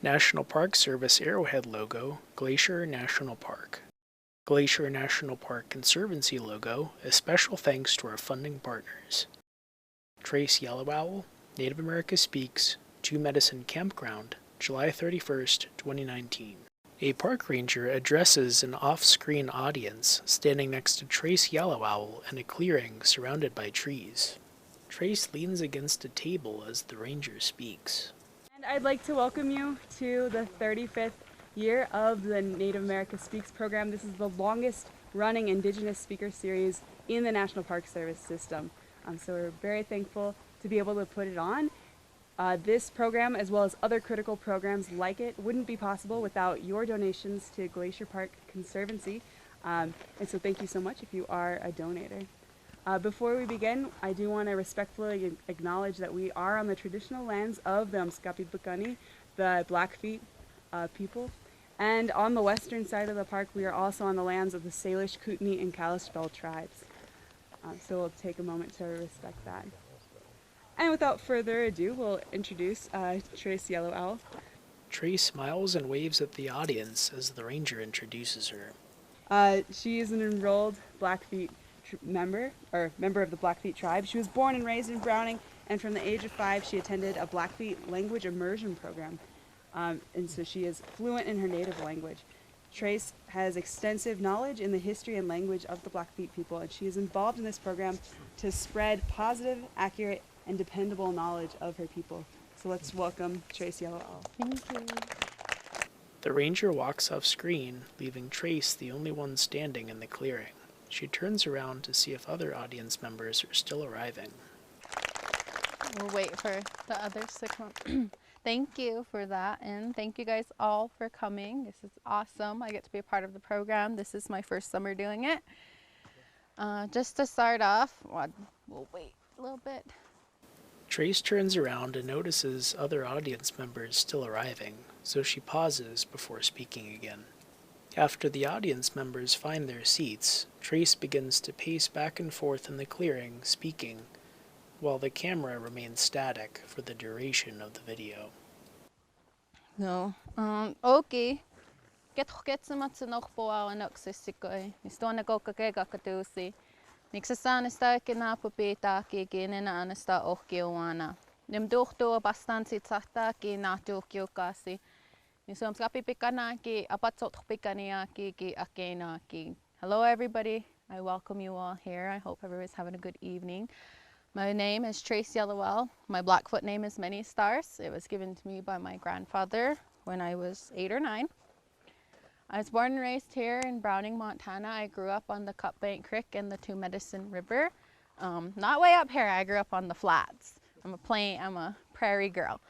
National Park Service Arrowhead logo, Glacier National Park. Glacier National Park Conservancy logo, a special thanks to our funding partners. Treyace Yellow Owl, Native America Speaks, Two Medicine Campground, July 31st, 2019. A park ranger addresses an off-screen audience standing next to Treyace Yellow Owl in a clearing surrounded by trees. Treyace leans against a table as the ranger speaks. And I'd like to welcome you to the 35th year of the Native America Speaks program. This is the longest running Indigenous speaker series in the National Park Service system. So we're very thankful to be able to put it on. This program, as well as other critical programs like it, wouldn't be possible without your donations to Glacier Park Conservancy. And so thank you so much if you are a donator. Before we begin, I do want to respectfully acknowledge that we are on the traditional lands of the Amskapipikani, the Blackfeet people. And on the western side of the park, we are also on the lands of the Salish, Kootenai, and Kalispel tribes. So we'll take a moment to respect that. And without further ado, we'll introduce Treyace Yellow Owl. Treyace smiles and waves at the audience as the ranger introduces her. She is an enrolled Blackfeet member of the Blackfeet tribe. She was born and raised in Browning, and from the age of 5, she attended a Blackfeet language immersion program. And so she is fluent in her native language. Treyace has extensive knowledge in the history and language of the Blackfeet people, and she is involved in this program to spread positive, accurate, and dependable knowledge of her people. So let's welcome Treyace Yellow Owl. Thank you. The ranger walks off screen, leaving Treyace the only one standing in the clearing. She turns around to see if other audience members are still arriving. We'll wait for the others to come. Thank you for that, and thank you guys all for coming. This is awesome. I get to be a part of the program. This is my first summer doing it. Just to start off, we'll wait a little bit. Treyace turns around and notices other audience members still arriving, so she pauses before speaking again. After the audience members find their seats, Treyace begins to pace back and forth in the clearing, speaking, while the camera remains static for the duration of the video. No, okay. Ketsumatsu no poa anoxisiko. Nistona kokakega katusi. Nixasana kinapupita kinena anasta okioana. Nimduhto bastansi tsata ki natukiokasi. Nisomskapipikana ki apatsotpikania ki akena ki. Hello everybody. I welcome you all here. I hope everybody's having a good evening. My name is Treyace Yellow Owl. My Blackfoot name is Many Stars. It was given to me by my grandfather when I was 8 or 9. I was born and raised here in Browning, Montana. I grew up on the Cutbank Creek and the Two Medicine River. Not way up here, I grew up on the flats. I'm a prairie girl.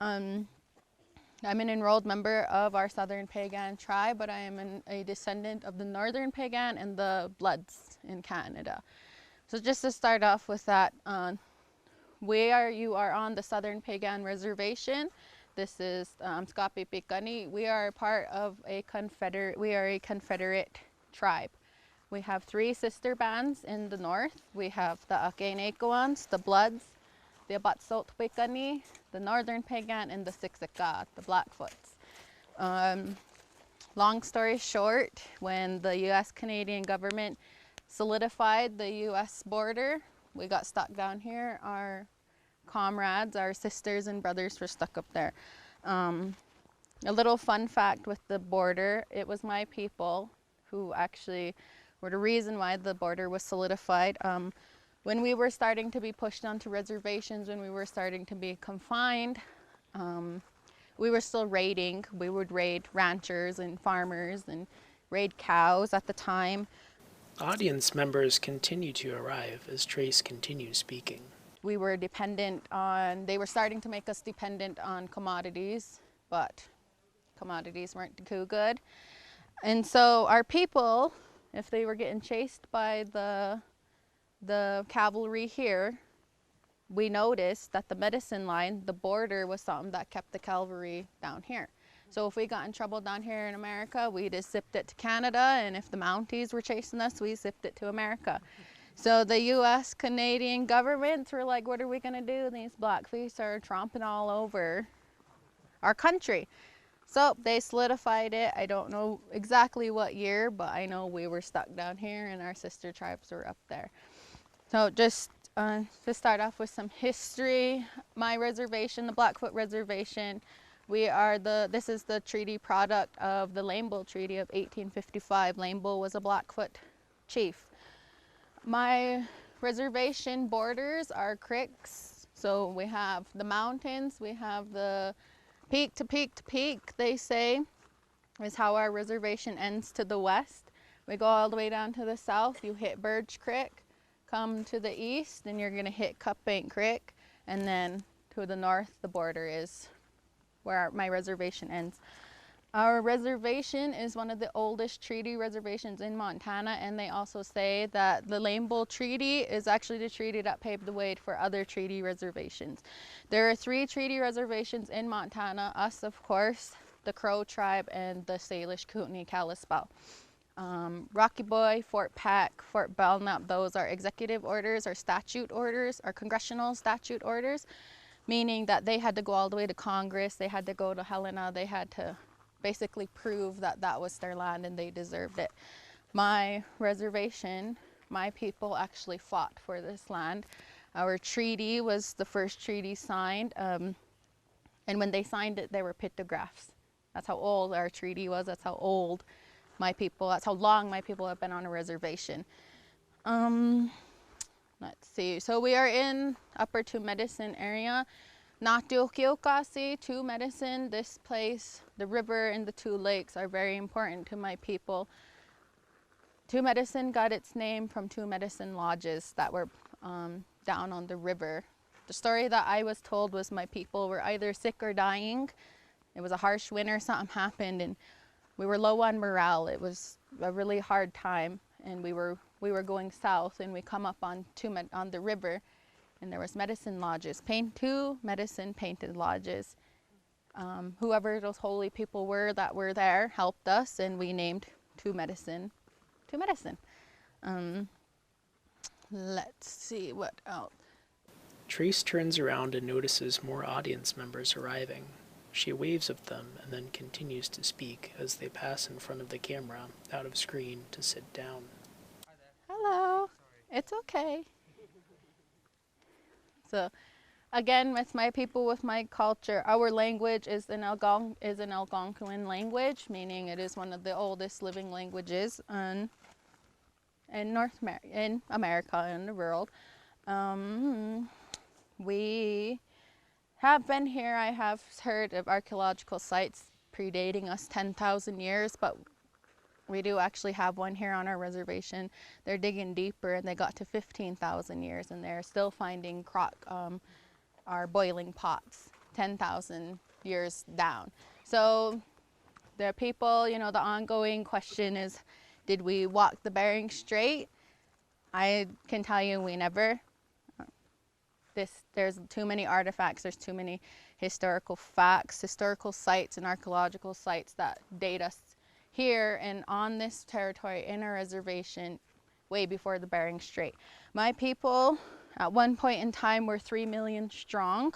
I'm an enrolled member of our Southern Piegan tribe, but I am a descendant of the Northern Piegan and the Bloods in Canada. So just to start off with that, you are on the Southern Piegan Reservation. This is Amskapipikani. We are part of a confederate tribe. We have 3 sister bands in the north. We have the Akenekoans, the Bloods, the Abatsotpikani, the Northern Piegan, and the Siksika, the Blackfoots. Long story short, when the U.S.-Canadian government solidified the U.S. border, we got stuck down here. Our comrades, our sisters and brothers were stuck up there. A little fun fact with the border, it was my people who actually were the reason why the border was solidified. When we were starting to be pushed onto reservations, when we were starting to be confined, we were still raiding. We would raid ranchers and farmers and raid cows at the time. Audience members continue to arrive as Treyace continues speaking. We were they were starting to make us dependent on commodities, but commodities weren't too good. And so our people, if they were getting chased by the cavalry here, we noticed that the medicine line, the border, was something that kept the cavalry down here. So if we got in trouble down here in America, we just zipped it to Canada, and if the Mounties were chasing us, we zipped it to America. So the U.S. Canadian governments were like, what are we going to do? These Blackfeet are tromping all over our country. So they solidified it. I don't know exactly what year, but I know we were stuck down here and our sister tribes were up there. So just to start off with some history, my reservation, the Blackfoot Reservation, this is the treaty product of the Lame Bull Treaty of 1855. Lame Bull was a Blackfoot chief. My reservation borders are creeks. So we have the mountains, we have the peak to peak to peak, they say, is how our reservation ends to the west. We go all the way down to the south, you hit Birch Creek, come to the east, and you're gonna hit Cupbank Creek, and then to the north, the border is where my reservation ends. Our reservation is one of the oldest treaty reservations in Montana, and they also say that the Lame Bull Treaty is actually the treaty that paved the way for other treaty reservations. There are 3 treaty reservations in Montana, us of course, the Crow tribe, and the Salish Kootenai Kalispel. Rocky Boy, Fort Peck, Fort Belknap, those are executive orders or statute orders or congressional statute orders, meaning that they had to go all the way to Congress, they had to go to Helena, they had to basically prove that that was their land and they deserved it. My reservation, my people actually fought for this land. Our treaty was the first treaty signed, and when they signed it, there were pictographs. That's how old our treaty was, that's how old my people, that's how long my people have been on a reservation. Let's see, so we are in Upper Two Medicine area. Natyokyokkasi, Two Medicine, this place, the river and the 2 lakes are very important to my people. Two Medicine got its name from 2 medicine lodges that were down on the river. The story that I was told was my people were either sick or dying. It was a harsh winter, something happened, and we were low on morale. It was a really hard time, and we were going south, and we come up on the river, and there was medicine lodges, 2 medicine painted lodges. Whoever those holy people were that were there helped us, and we named Two Medicine. Let's see what else. Treyace turns around and notices more audience members arriving. She waves at them and then continues to speak as they pass in front of the camera, out of screen, to sit down. Hello. It's okay. So, again, with my people, with my culture, our language is an Algonquin language, meaning it is one of the oldest living languages in America and the world. We have been here. I have heard of archaeological sites predating us 10,000 years, but we do actually have one here on our reservation. They're digging deeper, and they got to 15,000 years, and they're still finding our boiling pots 10,000 years down. So the people, the ongoing question is, did we walk the Bering Strait? I can tell you we never. There's too many artifacts, there's too many historical facts, historical sites and archaeological sites that date us here and on this territory in our reservation way before the Bering Strait. My people at one point in time were 3 million strong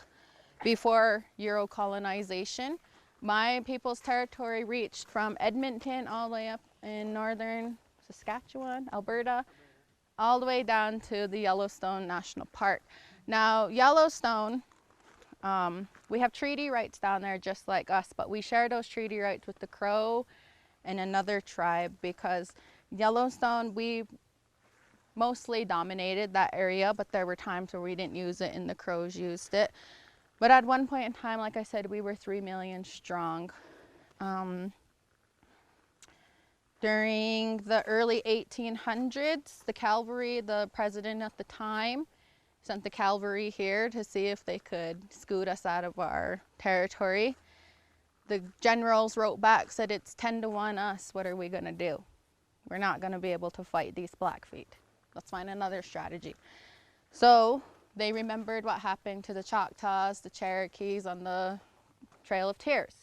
before Euro colonization. My people's territory reached from Edmonton all the way up in northern Saskatchewan, Alberta, all the way down to the Yellowstone National Park. Now, Yellowstone, we have treaty rights down there just like us, but we share those treaty rights with the Crow and another tribe because Yellowstone, we mostly dominated that area, but there were times where we didn't use it and the Crows used it. But at one point in time, like I said, we were 3 million strong. During the early 1800s, the cavalry, the president at the time, sent the cavalry here to see if they could scoot us out of our territory. The generals wrote back, said it's 10-1 us, what are we gonna do? We're not gonna be able to fight these Blackfeet. Let's find another strategy. So they remembered what happened to the Choctaws, the Cherokees on the Trail of Tears.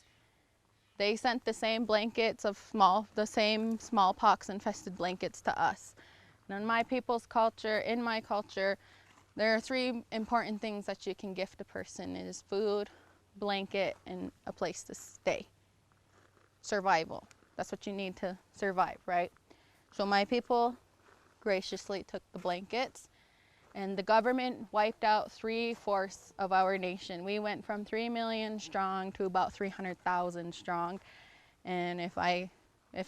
They sent the same blankets of the same smallpox infested blankets to us. And in my people's culture, in my culture, there are 3 important things that you can gift a person. It is food, blanket and a place to stay. Survival. That's what you need to survive, right? So my people graciously took the blankets, and the government wiped out 3/4 of our nation. We went from 3 million strong to about 300,000 strong. And if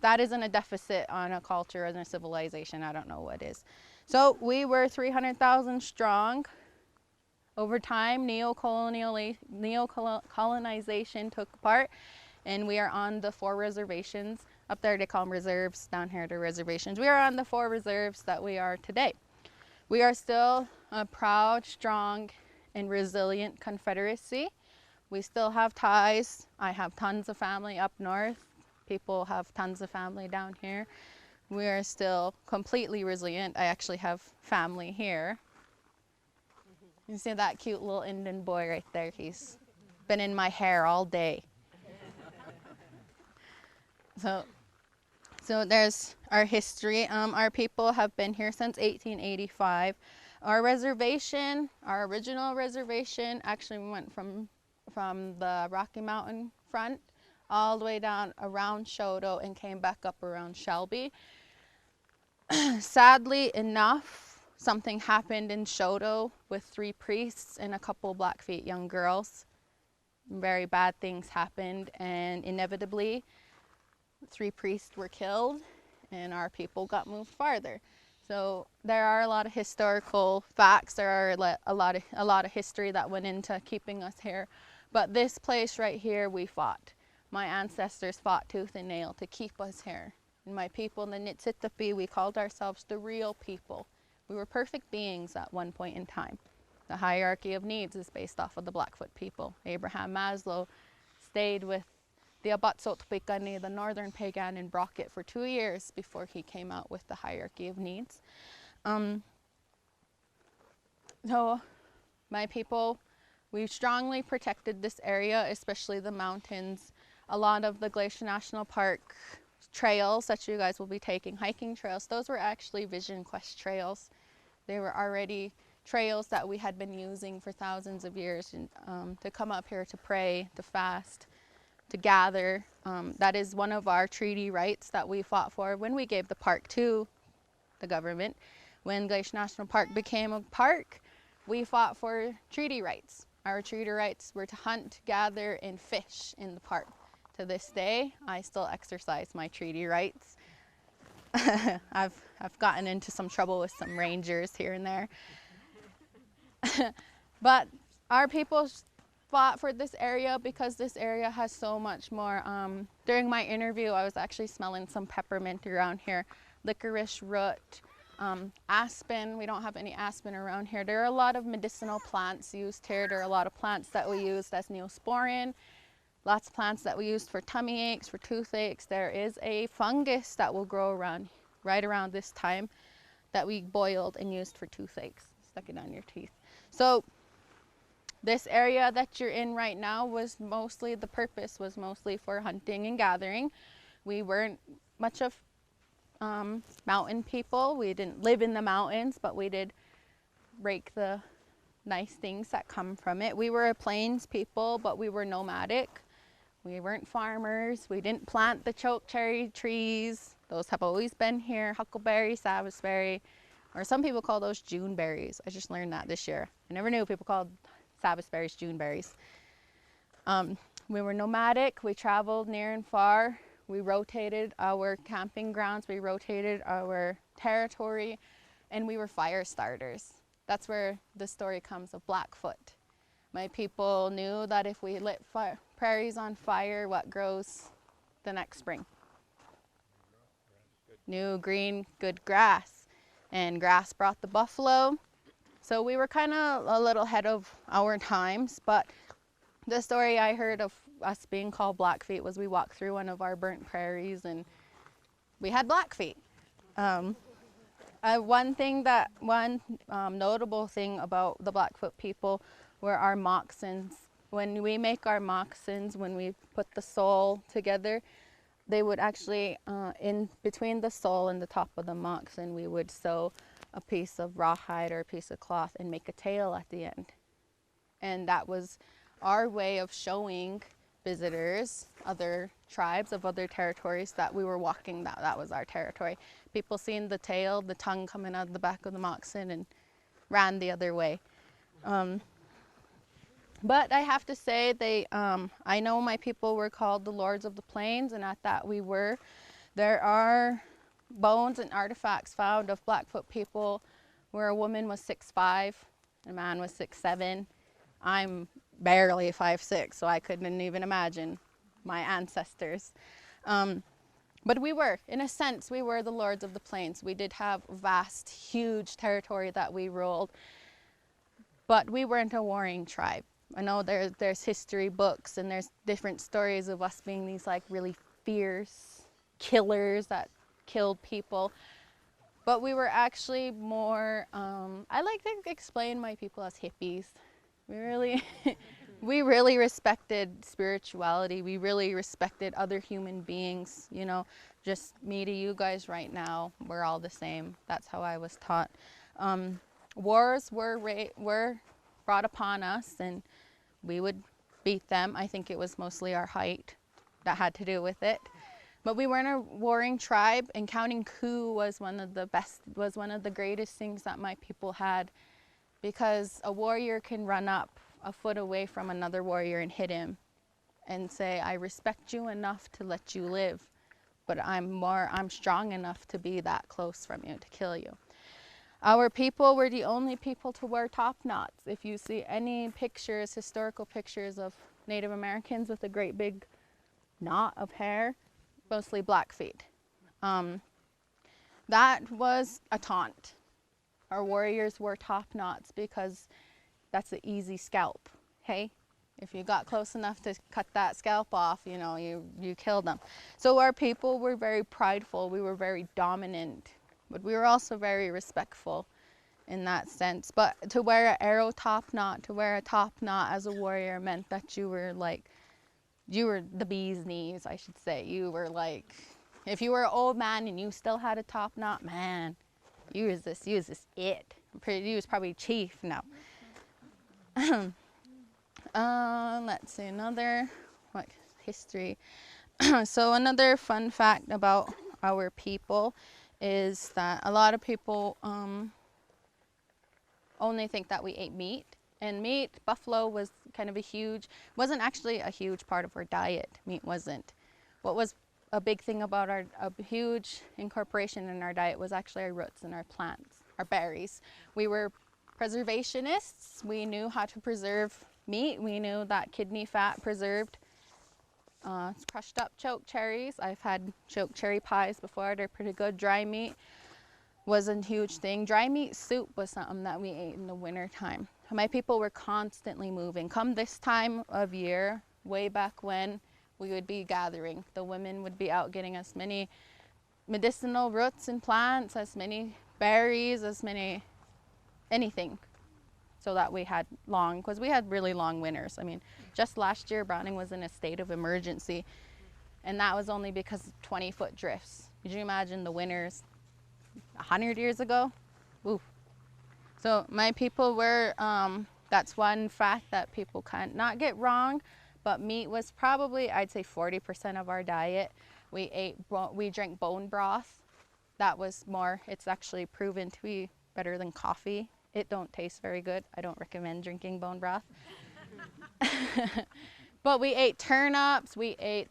that isn't a deficit on a culture and a civilization, I don't know what is. So we were 300,000 strong. Over time, neocolonization took part, and we are on the 4 reservations. Up there they call them reserves, down here they're reservations. We are on the 4 reserves that we are today. We are still a proud, strong, and resilient confederacy. We still have ties. I have tons of family up north. People have tons of family down here. We are still completely resilient. I actually have family here. You see that cute little Indian boy right there? He's been in my hair all day. So there's our history. Our people have been here since 1885. Our reservation, our original reservation, actually went from the Rocky Mountain front all the way down around Shodo and came back up around Shelby. Sadly enough, something happened in Shodo with 3 priests and a couple Blackfeet young girls. Very bad things happened, and inevitably 3 priests were killed and our people got moved farther. So there are a lot of historical facts. There are a lot of history that went into keeping us here. But this place right here, we fought. My ancestors fought tooth and nail to keep us here. And my people, the Nitsitapi, we called ourselves the real people. We were perfect beings at one point in time. The hierarchy of needs is based off of the Blackfoot people. Abraham Maslow stayed with the Abatsot Pikani, the northern pagan in Brockett, for 2 years before he came out with the hierarchy of needs. So my people, we strongly protected this area, especially the mountains. A lot of the Glacier National Park trails that you guys will be taking, hiking trails, those were actually Vision Quest trails. They were already trails that we had been using for thousands of years to come up here to pray, to fast, to gather. That is one of our treaty rights that we fought for when we gave the park to the government. When Glacier National Park became a park, we fought for treaty rights. Our treaty rights were to hunt, gather, and fish in the park. To this day, I still exercise my treaty rights. I've gotten into some trouble with some rangers here and there. But our people fought for this area because this area has so much more. During my interview, I was actually smelling some peppermint around here, licorice root, aspen. We don't have any aspen around here. There are a lot of medicinal plants used here. There are a lot of plants that we used as neosporin, lots of plants that we used for tummy aches, for toothaches. There is a fungus that will grow right around this time that we boiled and used for toothaches. Stuck it on your teeth. So this area that you're in right now the purpose was mostly for hunting and gathering. We weren't much of mountain people. We didn't live in the mountains, but we did rake the nice things that come from it. We were a plains people, but we were nomadic. We weren't farmers. We didn't plant the chokecherry trees. Those have always been here. Huckleberry, Sabbathberry, or some people call those June berries. I just learned that this year. I never knew people called Sabbathberries June berries. We were nomadic. We traveled near and far. We rotated our camping grounds. We rotated our territory, and we were fire starters. That's where the story comes of Blackfoot. My people knew that if we lit prairies on fire, what grows the next spring? New, green, good grass. And grass brought the buffalo. So we were kind of a little ahead of our times, but the story I heard of us being called Blackfeet was we walked through one of our burnt prairies and we had Blackfeet. One notable thing about the Blackfoot people were our moccasins. When we make our moccasins, when we put the sole together, they would actually, in between the sole and the top of the moccasin, we would sew a piece of rawhide or a piece of cloth and make a tail at the end. And that was our way of showing visitors, other tribes of other territories, that we were walking, that was our territory. People seen the tail, the tongue coming out of the back of the moccasin and ran the other way. But I have to say, I know my people were called the Lords of the Plains, and at that we were. There are bones and artifacts found of Blackfoot people where a woman was 6'5", a man was 6'7". I'm barely 5'6", so I couldn't even imagine my ancestors. But we were, in a sense, we were the Lords of the Plains. We did have vast, huge territory that we ruled, but we weren't a warring tribe. I know there's history books and there's different stories of us being these like really fierce killers that killed people, but we were actually more, I like to explain my people as hippies. We really, we really respected spirituality. We really respected other human beings, you know, just me to you guys right now, we're all the same. That's how I was taught. Wars were brought upon us and we would beat them. I think it was mostly our height that had to do with it. But we weren't a warring tribe, and counting coup was one of the greatest things that my people had, because a warrior can run up a foot away from another warrior and hit him and say, I respect you enough to let you live, but I'm strong enough to be that close from you to kill you. Our people were the only people to wear top knots. If you see any pictures, historical pictures of Native Americans with a great big knot of hair, mostly Blackfeet. That was a taunt. Our warriors wore top knots because that's an easy scalp, hey? If you got close enough to cut that scalp off, you know, you killed them. So our people were very prideful, we were very dominant, but we were also very respectful in that sense. But to wear an arrow top knot, to wear a top knot as a warrior meant that you were like, you were the bee's knees, I should say. You were like, if you were an old man and you still had a top knot, man, you was this it. You was probably chief now. Let's see, another history. So another fun fact about our people is that a lot of people only think that we ate meat. And meat, buffalo was kind of wasn't actually a huge part of our diet. Meat wasn't. What was a big thing about a huge incorporation in our diet was actually our roots and our plants, our berries. We were preservationists. We knew how to preserve meat. We knew that kidney fat preserved crushed up choke cherries. I've had choke cherry pies before. They're pretty good. Dry meat wasn't a huge thing. Dry meat soup was something that we ate in the winter time. My people were constantly moving. Come this time of year, way back when, we would be gathering. The women would be out getting as many medicinal roots and plants, as many berries, as many anything, so that we had because we had really long winters. I mean, just last year, Browning was in a state of emergency, and that was only because of 20-foot drifts. Could you imagine the winters 100 years ago? Ooh. So my people were, that's one fact that people can't not get wrong, but meat was probably, I'd say 40% of our diet. We drank bone broth. That was more, it's actually proven to be better than coffee. It don't taste very good. I don't recommend drinking bone broth. But we ate turnips,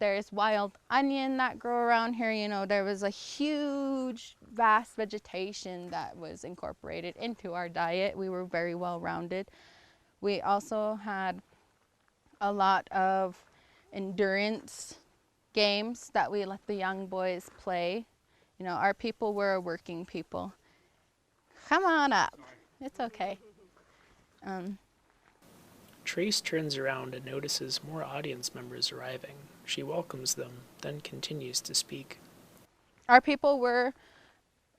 there's wild onion that grow around here, you know, there was a huge, vast vegetation that was incorporated into our diet. We were very well-rounded. We also had a lot of endurance games that we let the young boys play. You know, our people were a working people. Come on up. It's okay. Treyace turns around and notices more audience members arriving. She welcomes them, then continues to speak. Our people were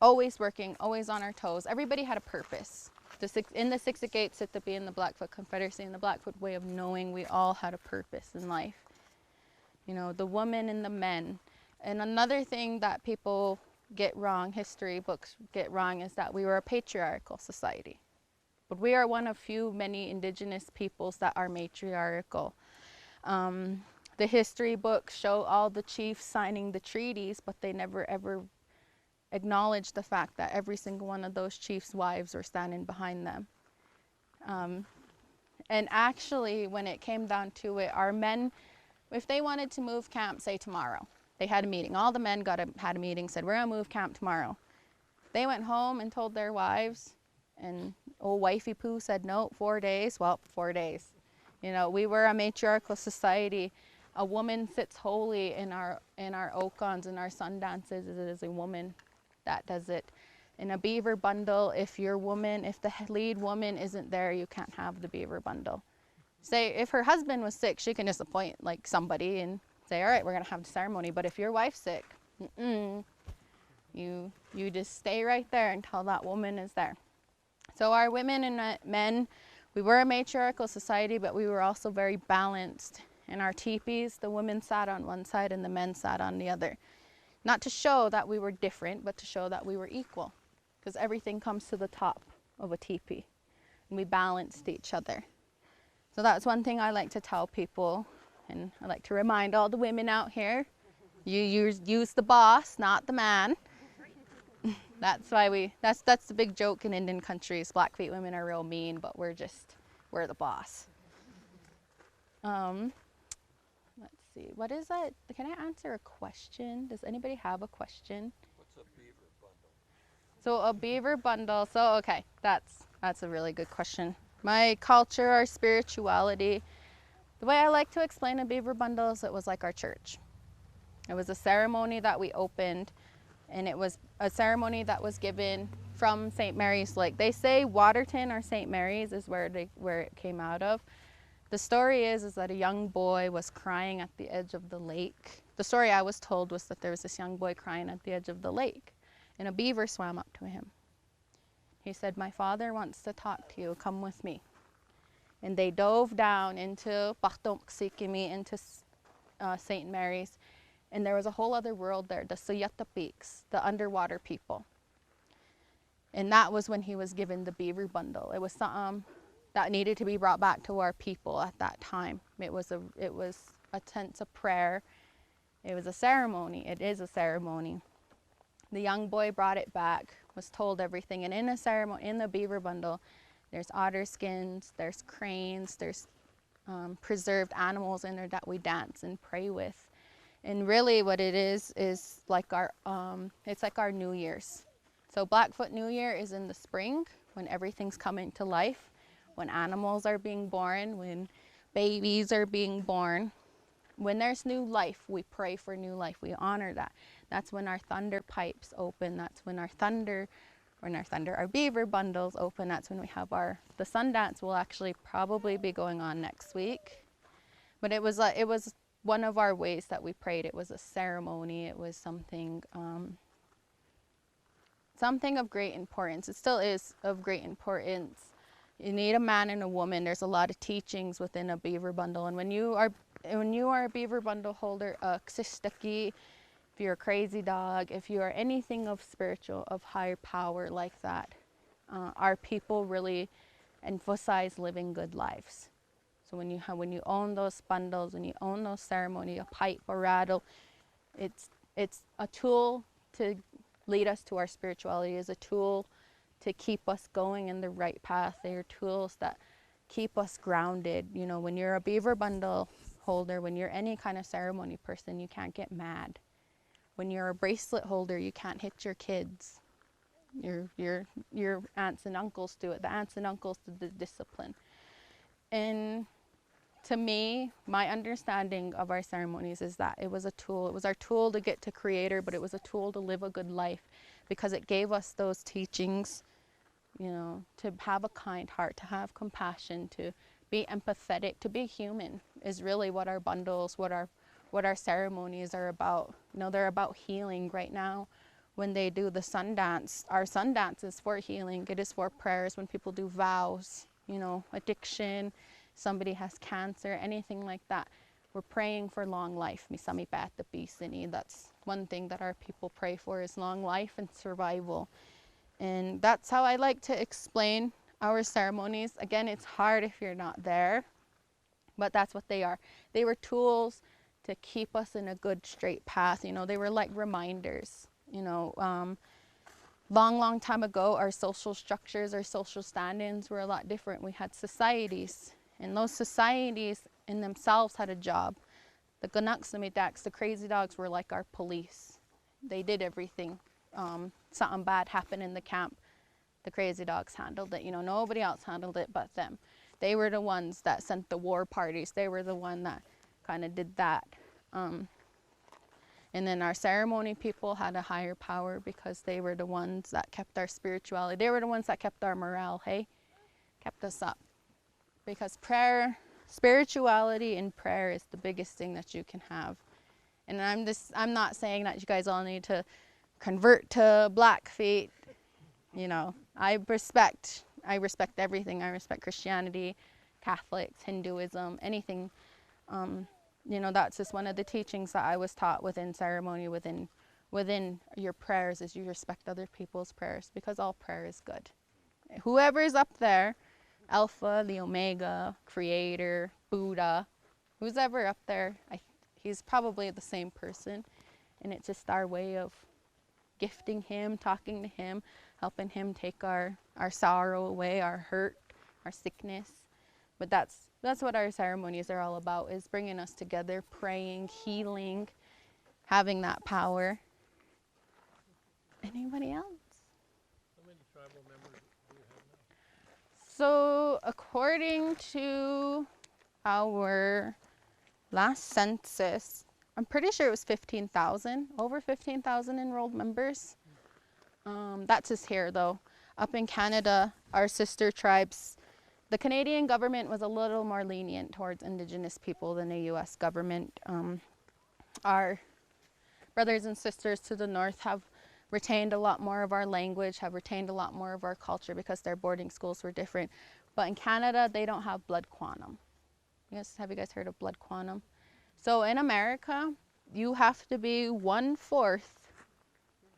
always working, always on our toes. Everybody had a purpose. In the Six-Gate, Sitapi, and the Blackfoot Confederacy, and the Blackfoot way of knowing, we all had a purpose in life. You know, the women and the men. And another thing that people get wrong, history books get wrong, is that we were a patriarchal society. But we are one of many indigenous peoples that are matriarchal. The history books show all the chiefs signing the treaties, but they never ever acknowledge the fact that every single one of those chiefs' wives were standing behind them. And actually, when it came down to it, our men, if they wanted to move camp, say tomorrow, they had a meeting. All the men had a meeting, said, we're gonna move camp tomorrow. They went home and told their wives, and old wifey Pooh said, no, 4 days. Well, 4 days. You know, we were a matriarchal society. A woman sits holy in our okons and our sun dances. It is a woman that does it. In a beaver bundle, if the lead woman isn't there, you can't have the beaver bundle. Say if her husband was sick, she can just appoint like somebody and say, all right, we're gonna have the ceremony. But if your wife's sick, you just stay right there until that woman is there. So our women and men, we were a matriarchal society, but we were also very balanced. In our teepees, the women sat on one side and the men sat on the other. Not to show that we were different, but to show that we were equal. Because everything comes to the top of a teepee. And we balanced each other. So that's one thing I like to tell people. And I like to remind all the women out here, you use the boss, not the man. That's why that's the big joke in Indian countries. Blackfeet women are real mean, but we're the boss. Let's see, what is that? Can I answer a question? Does anybody have a question? What's a beaver bundle? So a beaver bundle, so okay, that's a really good question. My culture, our spirituality, the way I like to explain a beaver bundle is it was like our church. It was a ceremony that we opened, and it was a ceremony that was given from St. Mary's Lake. They say Waterton or St. Mary's is where it came out of. The story is that a young boy was crying at the edge of the lake. The story I was told was that there was this young boy crying at the edge of the lake, and a beaver swam up to him. He said, my father wants to talk to you, come with me. And they dove down into into St. Mary's, and there was a whole other world there, the Suyata Peaks, the underwater people. And that was when he was given the beaver bundle. It was something that needed to be brought back to our people at that time. It was a sense of prayer. It was a ceremony. It is a ceremony. The young boy brought it back, was told everything, and in a ceremony, in the beaver bundle, there's otter skins, there's cranes, there's preserved animals in there that we dance and pray with. And really what it is like it's like our New Year's. So Blackfoot New Year is in the spring when everything's coming to life, when animals are being born, when babies are being born. When there's new life, we pray for new life. We honor that. That's when our thunder pipes open. That's when our beaver bundles open. That's when we have the sun dance will actually probably be going on next week. But it was one of our ways that we prayed. It was a ceremony. It was something of great importance. It still is of great importance. You need a man and a woman. There's a lot of teachings within a beaver bundle. And when you are a beaver bundle holder, if you're a crazy dog, if you are anything of spiritual, of higher power like that, our people really emphasize living good lives. So when you own those bundles, when you own those ceremony, a pipe, a rattle, it's a tool to lead us to our spirituality, is a tool to keep us going in the right path. They are tools that keep us grounded. You know, when you're a beaver bundle holder, when you're any kind of ceremony person, you can't get mad. When you're a bracelet holder, you can't hit your kids. Your aunts and uncles do it. The aunts and uncles do the discipline. And to me, my understanding of our ceremonies is that it was a tool. It was our tool to get to Creator, but it was a tool to live a good life because it gave us those teachings, you know, to have a kind heart, to have compassion, to be empathetic, to be human is really what our bundles, what our ceremonies are about. You know, they're about healing right now. When they do the sun dance, our sun dance is for healing. It is for prayers. When people do vows, you know, addiction, somebody has cancer, anything like that, we're praying for long life. That's one thing that our people pray for, is long life and survival. And that's how I like to explain our ceremonies, again, it's hard if you're not there, but that's what they are. They were tools to keep us in a good straight path. You know, they were like reminders. You know, long time ago, our social structures, our social stand-ins were a lot different. We had societies, and those societies in themselves had a job. The Ganaksamidax, the crazy dogs, were like our police. They did everything. Something bad happened in the camp, the crazy dogs handled it. You know, nobody else handled it but them. They were the ones that sent the war parties. They were the one that kind of did that. And then our ceremony people had a higher power because they were the ones that kept our spirituality. They were the ones that kept our morale, hey? Kept us up. Because prayer, spirituality and prayer is the biggest thing that you can have. And I'm not saying that you guys all need to convert to Blackfeet. You know, I respect everything. I respect Christianity, Catholics, Hinduism, anything. You know, that's just one of the teachings that I was taught within ceremony, within your prayers, is you respect other people's prayers, because all prayer is good. Whoever is up there, Alpha, the Omega, Creator, Buddha, who's ever up there, he's probably the same person. And it's just our way of gifting him, talking to him, helping him take our sorrow away, our hurt, our sickness. But that's what our ceremonies are all about, is bringing us together, praying, healing, having that power. Anybody else? How many tribal members do you have now? So according to our last census, I'm pretty sure it was 15,000, over 15,000 enrolled members. That's just here though. Up in Canada, our sister tribes, the Canadian government was a little more lenient towards Indigenous people than the US government. Our brothers and sisters to the north have retained a lot more of our language, have retained a lot more of our culture because their boarding schools were different. But in Canada, they don't have blood quantum. Have you guys heard of blood quantum? So in America, you have to be 1/4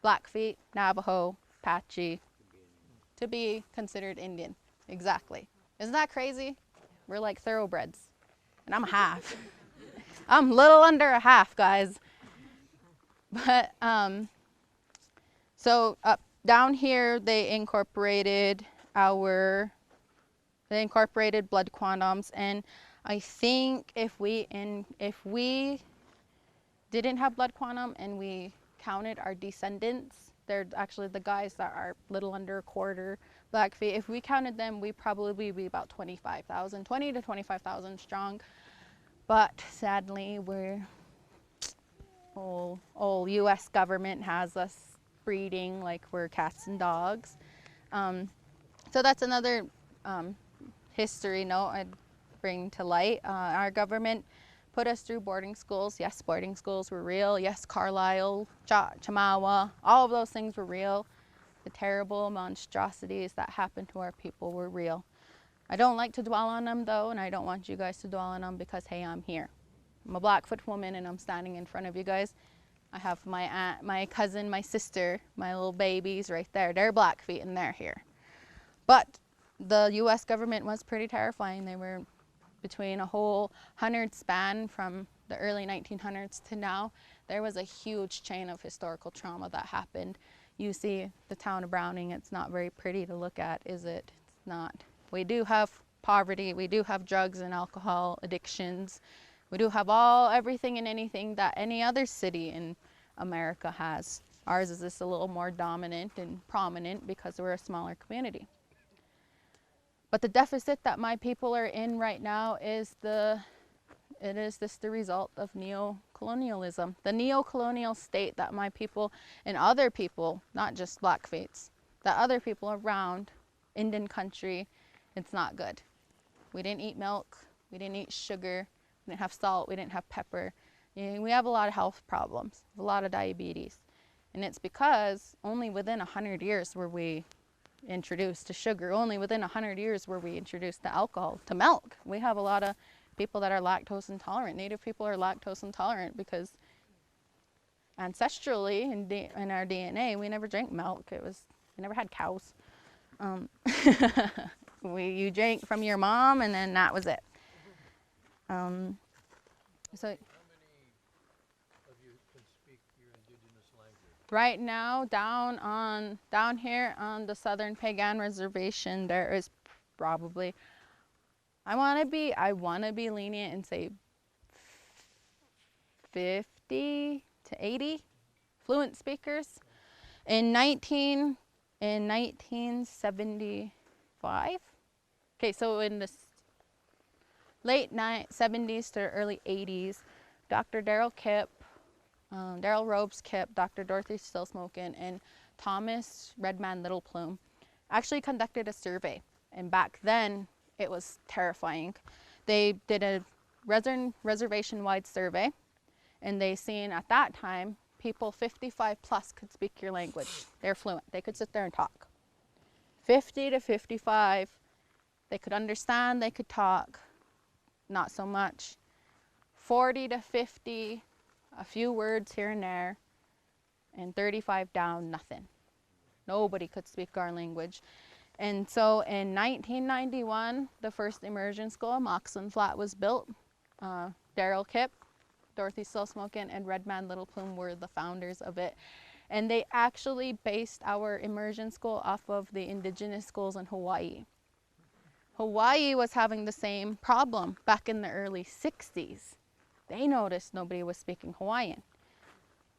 Blackfeet, Navajo, Apache to be considered Indian. Exactly. Isn't that crazy? We're like thoroughbreds. And I'm a half. I'm a little under a half, guys. But so up down here they incorporated blood quantums, and I think if we didn't have blood quantum and we counted our descendants, they're actually the guys that are little under a quarter Blackfeet. If we counted them, we probably be about 25,000, 20 to 25,000 strong. But sadly, old U.S. government has us breeding like we're cats and dogs. So that's another history note I'd bring to light. Our government put us through boarding schools. Yes, boarding schools were real. Yes, Carlisle, Chamawa, all of those things were real. The terrible monstrosities that happened to our people were real. I don't like to dwell on them though, and I don't want you guys to dwell on them because, hey, I'm here. I'm a Blackfoot woman and I'm standing in front of you guys. I have my aunt, my cousin, my sister, my little babies right there. They're Blackfeet and they're here. But the U.S. government was pretty terrifying. They were between a whole 100 span from the early 1900s to now. There was a huge chain of historical trauma that happened. You see the town of Browning, it's not very pretty to look at, is it? It's not. We do have poverty, we do have drugs and alcohol addictions. We do have everything and anything that any other city in America has. Ours is just a little more dominant and prominent because we're a smaller community. But the deficit that my people are in right now is the result of neo-colonialism. The neo-colonial state that my people and other people, not just Blackfeets, that other people around Indian country, it's not good. We didn't eat milk, we didn't eat sugar, we didn't have salt, we didn't have pepper. We have a lot of health problems, a lot of diabetes. And it's because only within 100 years were we introduced to sugar. Only within 100 years were we introduced to alcohol, to milk. We have a lot of people that are lactose intolerant. Native people are lactose intolerant because ancestrally in our DNA, we never drank milk. We never had cows. You drank from your mom, and then that was it. So How many of you can speak your indigenous language? right now, down here on the Southern Piegan Reservation, there is probably, I want to be lenient and say 50 to 80 fluent speakers. In 1975. Okay, so in the late 70s to early 80s, Dr. Daryl Robes Kipp, Dr. Dorothy Stillsmokin, and Thomas Redman Little Plume actually conducted a survey. And back then, it was terrifying. They did a reservation-wide survey, and they seen at that time, people 55 plus could speak your language. They're fluent. They could sit there and talk. 50 to 55, they could understand, they could talk, not so much. 40 to 50, a few words here and there, and 35 down, nothing. Nobody could speak our language. And so in 1991, the first immersion school, Moxon Flat, was built. Daryl Kipp, Dorothy Stillsmokin, and Redman Little Plume were the founders of it. And they actually based our immersion school off of the indigenous schools in Hawaii. Hawaii was having the same problem back in the early 60s. They noticed nobody was speaking Hawaiian.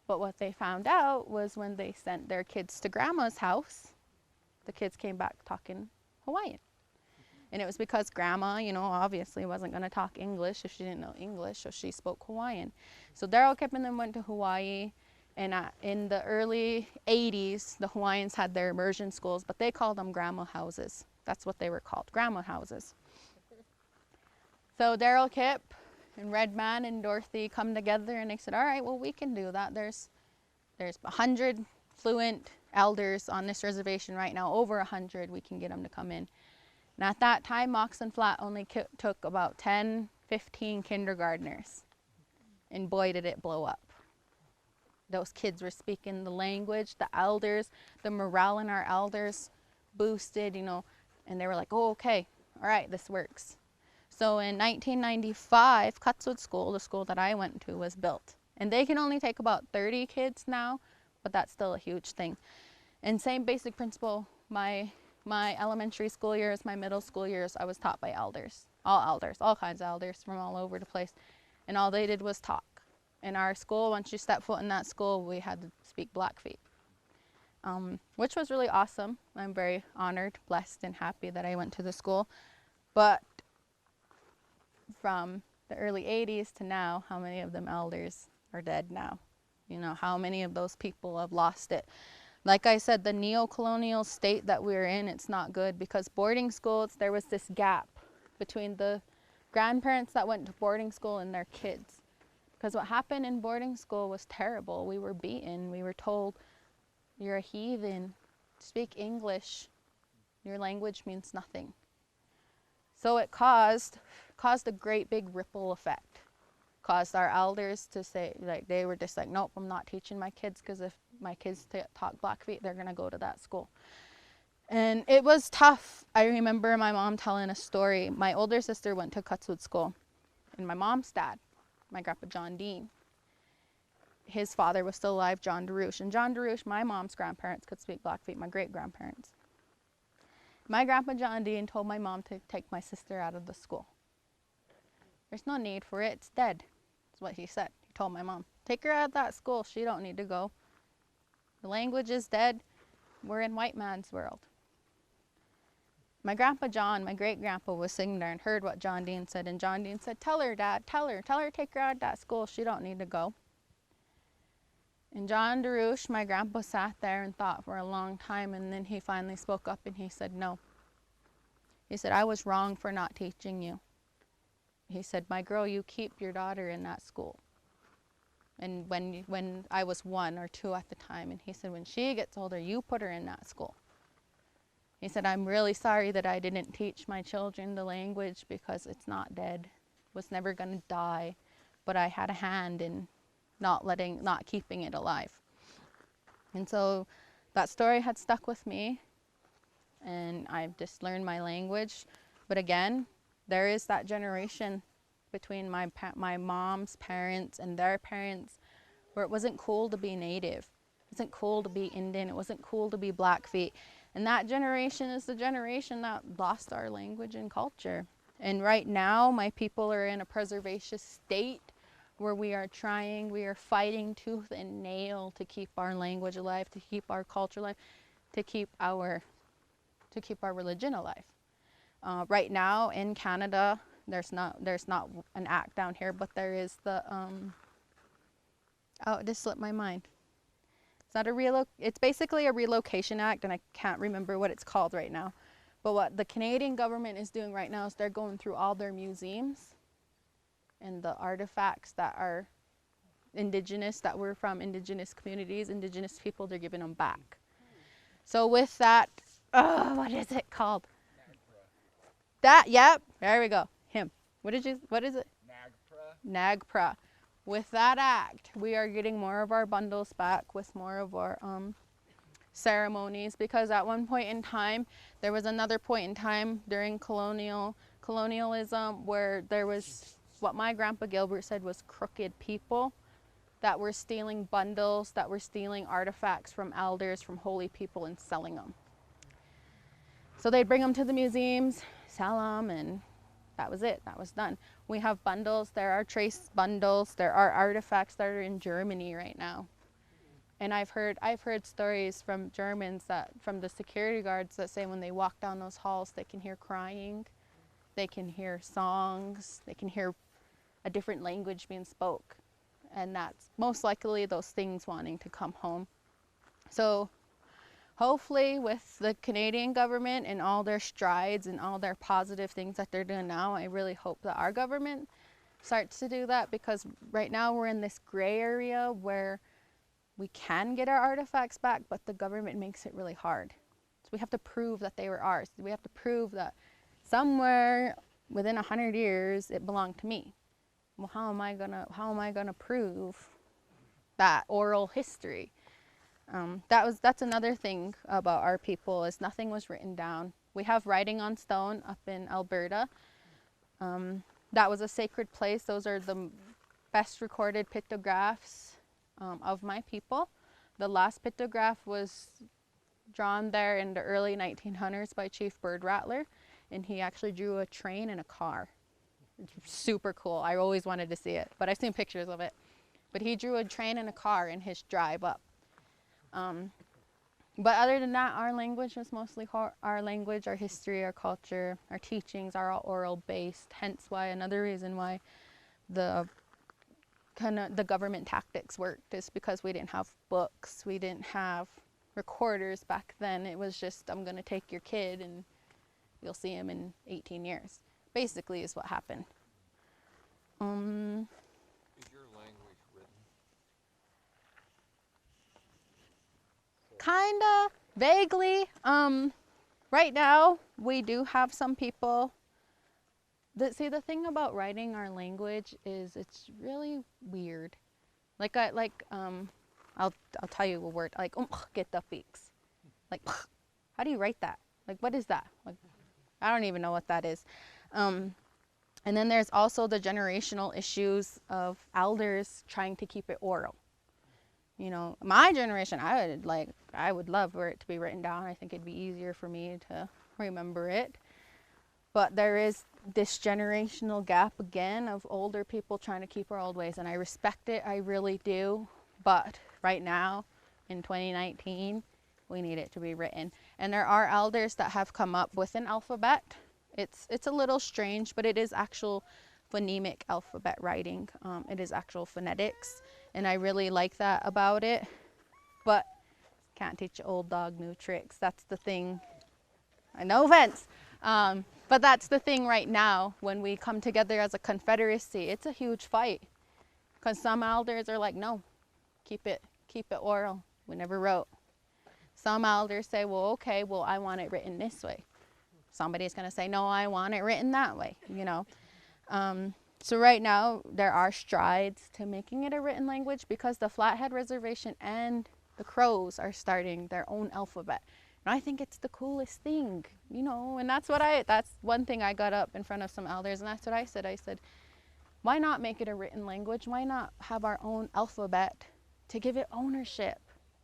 But what they found out was when they sent their kids to grandma's house, the kids came back talking Hawaiian. And it was because grandma, you know, obviously wasn't going to talk English if she didn't know English, so she spoke Hawaiian. So Daryl Kipp and them went to Hawaii, and in the early 80s, the Hawaiians had their immersion schools, but they called them grandma houses. That's what they were called, grandma houses. So Daryl Kipp and Redman and Dorothy come together, and they said, all right, well, we can do that. There's 100 fluent elders on this reservation right now, over 100, we can get them to come in. And at that time, Moxon Flat only took about 10, 15 kindergartners. And boy, did it blow up. Those kids were speaking the language, the elders, the morale in our elders boosted, you know, and they were like, oh, okay, all right, this works. So in 1995, Cutswood School, the school that I went to, was built. And they can only take about 30 kids now, but that's still a huge thing. And same basic principle, my elementary school years, my middle school years, I was taught by elders, all kinds of elders from all over the place. And all they did was talk. In our school, once you step foot in that school, we had to speak Blackfeet, which was really awesome. I'm very honored, blessed, and happy that I went to the school. But from the early 80s to now, how many of them elders are dead now? You know, how many of those people have lost it? Like I said, the neo-colonial state that we're in, it's not good, because boarding schools, there was this gap between the grandparents that went to boarding school and their kids. Because what happened in boarding school was terrible. We were beaten. We were told, you're a heathen, speak English. Your language means nothing. So it caused a great big ripple effect. Caused our elders to say, like, they were just like, nope, I'm not teaching my kids, because if my kids talk Blackfeet, they're going to go to that school. And it was tough. I remember my mom telling a story. My older sister went to Cutswood School, and my mom's dad, my grandpa John Dean, his father was still alive, John DeRouche. And John DeRouche, my mom's grandparents, could speak Blackfeet, my great-grandparents. My grandpa John Dean told my mom to take my sister out of the school. There's no need for it, it's dead. That's what he said. He told my mom, take her out of that school, she don't need to go. The language is dead, we're in white man's world. My grandpa John, my great-grandpa, was sitting there and heard what John Dean said, and John Dean said, tell her, Dad, tell her, take her out of that school, she don't need to go. And John DeRouche, my grandpa, sat there and thought for a long time, and then he finally spoke up and he said, no. He said, I was wrong for not teaching you. He said, my girl, you keep your daughter in that school. And when I was 1 or 2 at the time, and he said, when she gets older, you put her in that school. He said, I'm really sorry that I didn't teach my children the language, because it's not dead. It was never going to die, but I had a hand in not keeping it alive. And so that story had stuck with me. and I've just learned my language. But again, there is that generation between my mom's parents and their parents where it wasn't cool to be Native. It wasn't cool to be Indian. It wasn't cool to be Blackfeet. And that generation is the generation that lost our language and culture. And right now, my people are in a preservation state where we are fighting tooth and nail to keep our language alive, to keep our culture alive, to keep our religion alive. Right now in Canada, there's not an act down here, but there is the oh, it just slipped my mind. It's not it's basically a relocation act, and I can't remember what it's called right now. But what the Canadian government is doing right now is they're going through all their museums and the artifacts that are Indigenous, that were from Indigenous communities, Indigenous people, they're giving them back. So with that, what is it called? That, yep, there we go. Him. What is it? NAGPRA. With that act, we are getting more of our bundles back with more of our ceremonies, because at one point in time, there was another point in time during colonialism where there was what my grandpa Gilbert said was crooked people that were stealing bundles, that were stealing artifacts from elders, from holy people, and selling them. So they'd bring them to the museums, sell them, and that was it. That was done. We have bundles. There are trace bundles. There are artifacts that are in Germany right now. And I've heard stories from Germans, from the security guards, that say when they walk down those halls, they can hear crying, they can hear songs, they can hear a different language being spoke. And that's most likely those things wanting to come home. So hopefully with the Canadian government and all their strides and all their positive things that they're doing now, I really hope that our government starts to do that, because right now we're in this gray area where we can get our artifacts back, but the government makes it really hard. So we have to prove that they were ours. We have to prove that somewhere within 100 years it belonged to me. Well, how am I gonna prove that oral history? That's another thing about our people, is nothing was written down. We have writing on stone up in Alberta. That was a sacred place. Those are the best recorded pictographs of my people. The last pictograph was drawn there in the early 1900s by Chief Bird Rattler, and he actually drew a train and a car. It's super cool. I always wanted to see it, but I've seen pictures of it. But he drew a train and a car in his drive up. But other than that, our language was mostly our language, our history, our culture, our teachings are all oral based. Hence why another reason why the government tactics worked is because we didn't have books, we didn't have recorders back then. It was just, I'm going to take your kid and you'll see him in 18 years. Basically is what happened. Is your language written? Kinda, vaguely. Right now, we do have some people see, the thing about writing our language is it's really weird. I'll tell you a word, like get the fix. Like, how do you write that? Like, what is that? Like, I don't even know what that is. And then there's also the generational issues of elders trying to keep it oral. You know, my generation, I would love for it to be written down. I think it'd be easier for me to remember it. But there is this generational gap again of older people trying to keep our old ways, and I respect it, I really do. But right now, in 2019, we need it to be written. And there are elders that have come up with an alphabet. It's a little strange, but it is actual phonemic alphabet writing. It is actual phonetics, and I really like that about it. But can't teach an old dog new tricks. That's the thing. No offense. But that's the thing right now. When we come together as a confederacy, it's a huge fight. Because some elders are like, no, keep it oral. We never wrote. Some elders say, well, okay, well, I want it written this way. Somebody's going to say, no, I want it written that way, you know. So right now, there are strides to making it a written language, because the Flathead Reservation and the Crows are starting their own alphabet. And I think it's the coolest thing, you know, and that's one thing I got up in front of some elders, and that's what I said. I said, why not make it a written language? Why not have our own alphabet to give it ownership?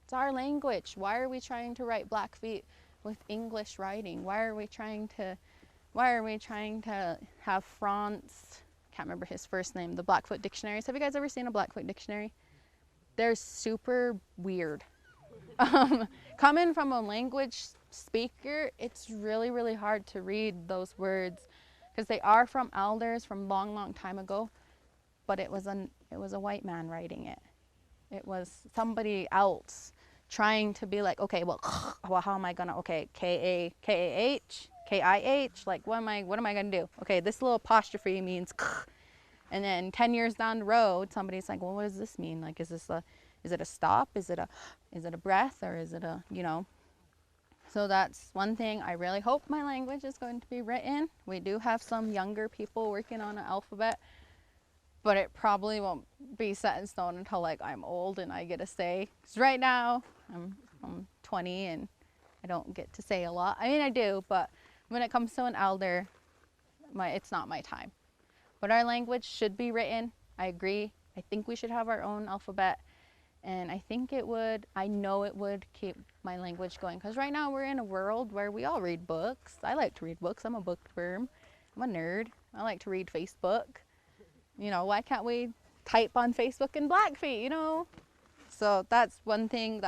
It's our language. Why are we trying to write Blackfeet with English writing? Why are we trying to have Franz, can't remember his first name, the Blackfoot dictionaries. Have you guys ever seen a Blackfoot dictionary? They're super weird. Coming from a language speaker, it's really, really hard to read those words because they are from elders from long, long time ago, but it was a white man writing it. It was somebody else trying to be like, okay, well, how am I gonna, okay, K-A-H, K-I-H, like what am I gonna do? Okay, this little apostrophe means, and then 10 years down the road, somebody's like, well, what does this mean? Like, is it a stop? Is it a breath, or is it a, you know? So that's one thing. I really hope my language is going to be written. We do have some younger people working on an alphabet, but it probably won't be set in stone until like I'm old and I get a say. Because right now I'm 20 and I don't get to say a lot. I mean, I do, but when it comes to an elder, it's not my time. But our language should be written. I agree. I think we should have our own alphabet. And I think I know it would keep my language going. Because right now we're in a world where we all read books. I like to read books. I'm a bookworm. I'm a nerd. I like to read Facebook. You know, why can't we type on Facebook in Blackfeet, you know? So that's one thing.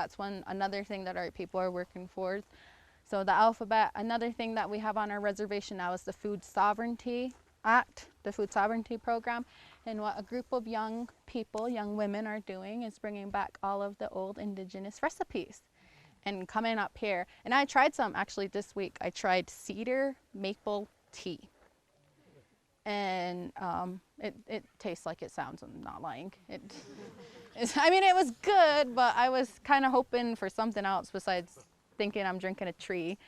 Another thing that our people are working for. So the alphabet, another thing that we have on our reservation now is the Food Sovereignty Act, the Food Sovereignty Program. And what a group of young people, young women are doing is bringing back all of the old indigenous recipes and coming up here. And I tried some actually this week. I tried cedar maple tea. And it tastes like it sounds. I'm not lying. I mean, it was good, but I was kind of hoping for something else besides thinking I'm drinking a tree.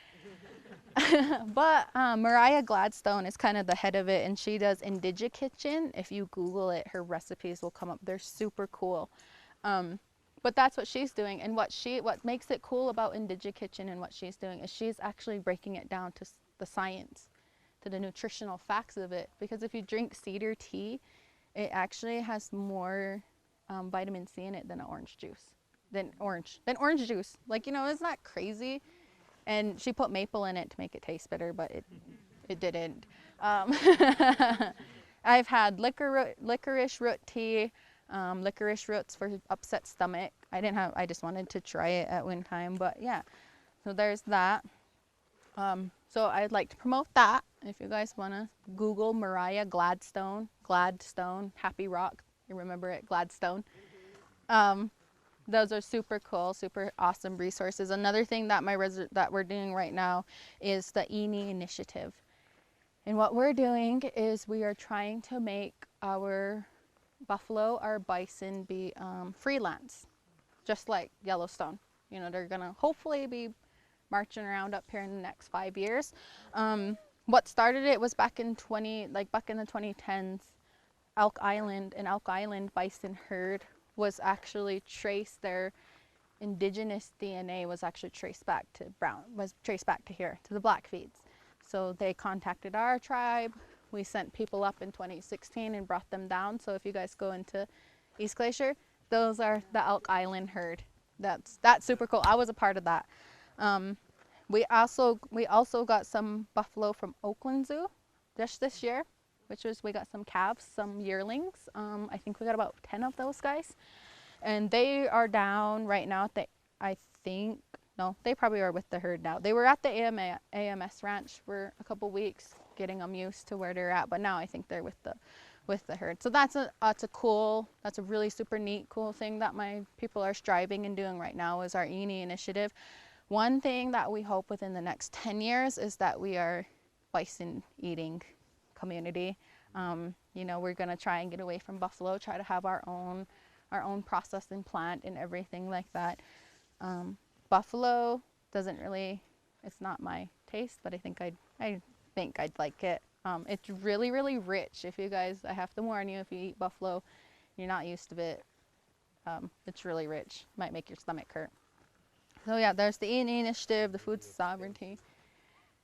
But Mariah Gladstone is kind of the head of it, and she does Indigikitchen. If you Google it, her recipes will come up. They're super cool. But that's what she's doing, and what makes it cool about Indigikitchen and what she's doing is she's actually breaking it down to the science, to the nutritional facts of it. Because if you drink cedar tea, it actually has more vitamin C in it than orange juice. Than orange juice. Like, you know, isn't that crazy? And she put maple in it to make it taste better, but it didn't. I've had licorice root tea, licorice roots for upset stomach. I just wanted to try it at one time, but yeah. So there's that. So I'd like to promote that. If you guys want to Google Mariah Gladstone, Happy Rock, you remember it, Gladstone. Those are super cool, super awesome resources. Another thing that that we're doing right now is the ENI initiative. And what we're doing is we are trying to make our buffalo, our bison be freelance, just like Yellowstone. You know, they're gonna hopefully be marching around up here in the next 5 years. What started it was back in the 2010s, Elk Island bison herd was actually traced, their indigenous DNA was actually traced back to here, to the Blackfeets. So they contacted our tribe. We sent people up in 2016 and brought them down. So if you guys go into East Glacier, those are the Elk Island herd. That's super cool. I was a part of that. We also got some buffalo from Oakland Zoo just this year, we got some calves, some yearlings. I think we got about 10 of those guys. And they are down right now at they probably are with the herd now. They were at the AMS ranch for a couple weeks, getting them used to where they're at, but now I think they're with the herd. So that's a really super neat, cool thing that my people are striving and doing right now is our ENI initiative. One thing that we hope within the next 10 years is that we are bison eating community. You know, we're gonna try and get away from buffalo, try to have our own processing plant and everything like that. Buffalo doesn't really, it's not my taste, but I think I'd like it. It's really, really rich. If you guys, I have to warn you, if you eat buffalo, you're not used to it. It's really rich. Might make your stomach hurt. So yeah, there's the Indian Initiative, the food sovereignty.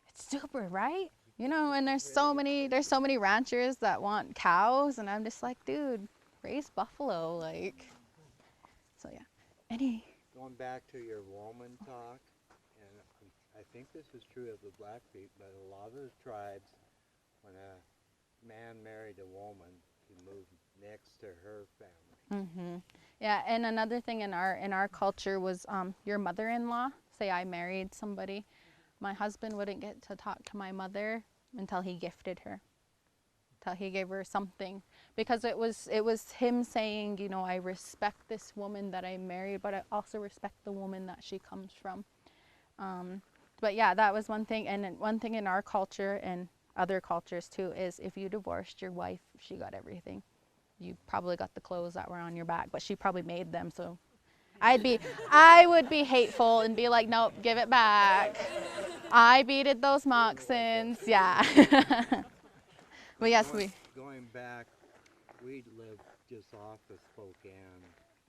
It's super, right? You know, and there's so many ranchers that want cows, and I'm just like, dude, raise buffalo, like. So yeah, Going back to your woman talk, and I think this is true of the Blackfeet, but a lot of the tribes, when a man married a woman, he moved next to her family. Yeah, and another thing in our culture was your mother-in-law. Say I married somebody, my husband wouldn't get to talk to my mother until he gifted her, till he gave her something, because it was him saying, you know, I respect this woman that I married, but I also respect the woman that she comes from. But yeah, that was one thing. And one thing in our culture and other cultures too is if you divorced your wife, she got everything. You probably got the clothes that were on your back, but she probably made them. So I would be hateful and be like, nope, give it back. I beaded those moccasins. Yeah. But yes, Going back, we lived just off the Spokane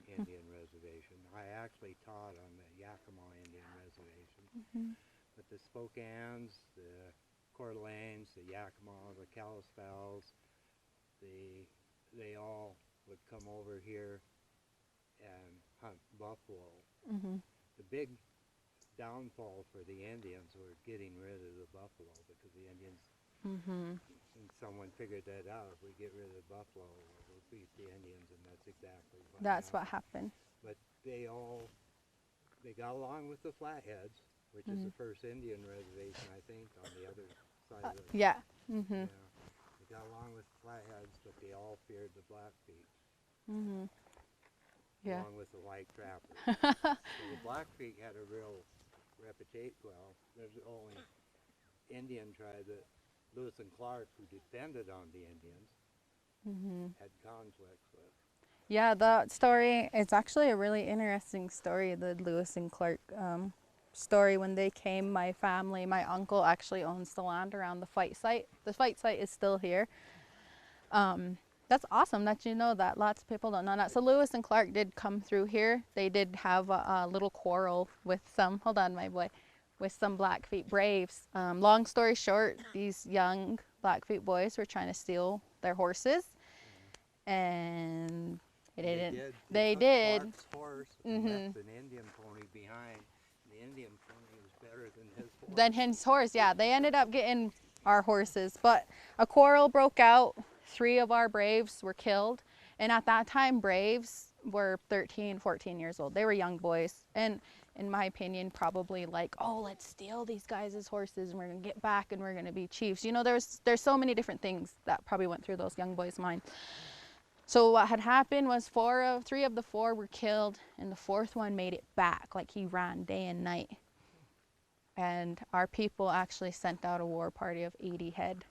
Indian Reservation. I actually taught on the Yakima Indian Reservation. But the Spokanes, the Coeur d'Alenes, the Yakima, the Kalispels, they all would come over here and hunt buffalo. The big downfall for the Indians were getting rid of the buffalo, because the Indians, and someone figured that out. If we get rid of the buffalo, we'll beat the Indians, and that's exactly what happened. But they got along with the Flatheads, which is the first Indian reservation, I think, on the other side of the yeah. yeah. They got along with the Flatheads, but they all feared the Blackfeet. Yeah. Along with the white trappers. So the Blackfeet had a real reputation. Well, there's the only Indian tribe that Lewis and Clark, who depended on the Indians, had conflicts with. Yeah, that story, it's actually a really interesting story, the Lewis and Clark story. When they came, my family, my uncle actually owns the land around the fight site. The fight site is still here. That's awesome that you know that. Lots of people don't know that. So Lewis and Clark did come through here. They did have a little quarrel with some, hold on my boy, with some Blackfeet braves. Long story short, these young Blackfeet boys were trying to steal their horses, and they did. Clark's horse and left an Indian pony behind. The Indian pony was better than his horse. Yeah. They ended up getting our horses, but a quarrel broke out. 3 of our braves were killed, and at that time braves were 13, 14 years old. They were young boys, and in my opinion probably like, oh, let's steal these guys' horses and we're gonna get back and we're gonna be chiefs. You know, there's so many different things that probably went through those young boys' mind. So what had happened was 3 of the 4 were killed, and the 4th one made it back. Like, he ran day and night, and our people actually sent out a war party of 80 head.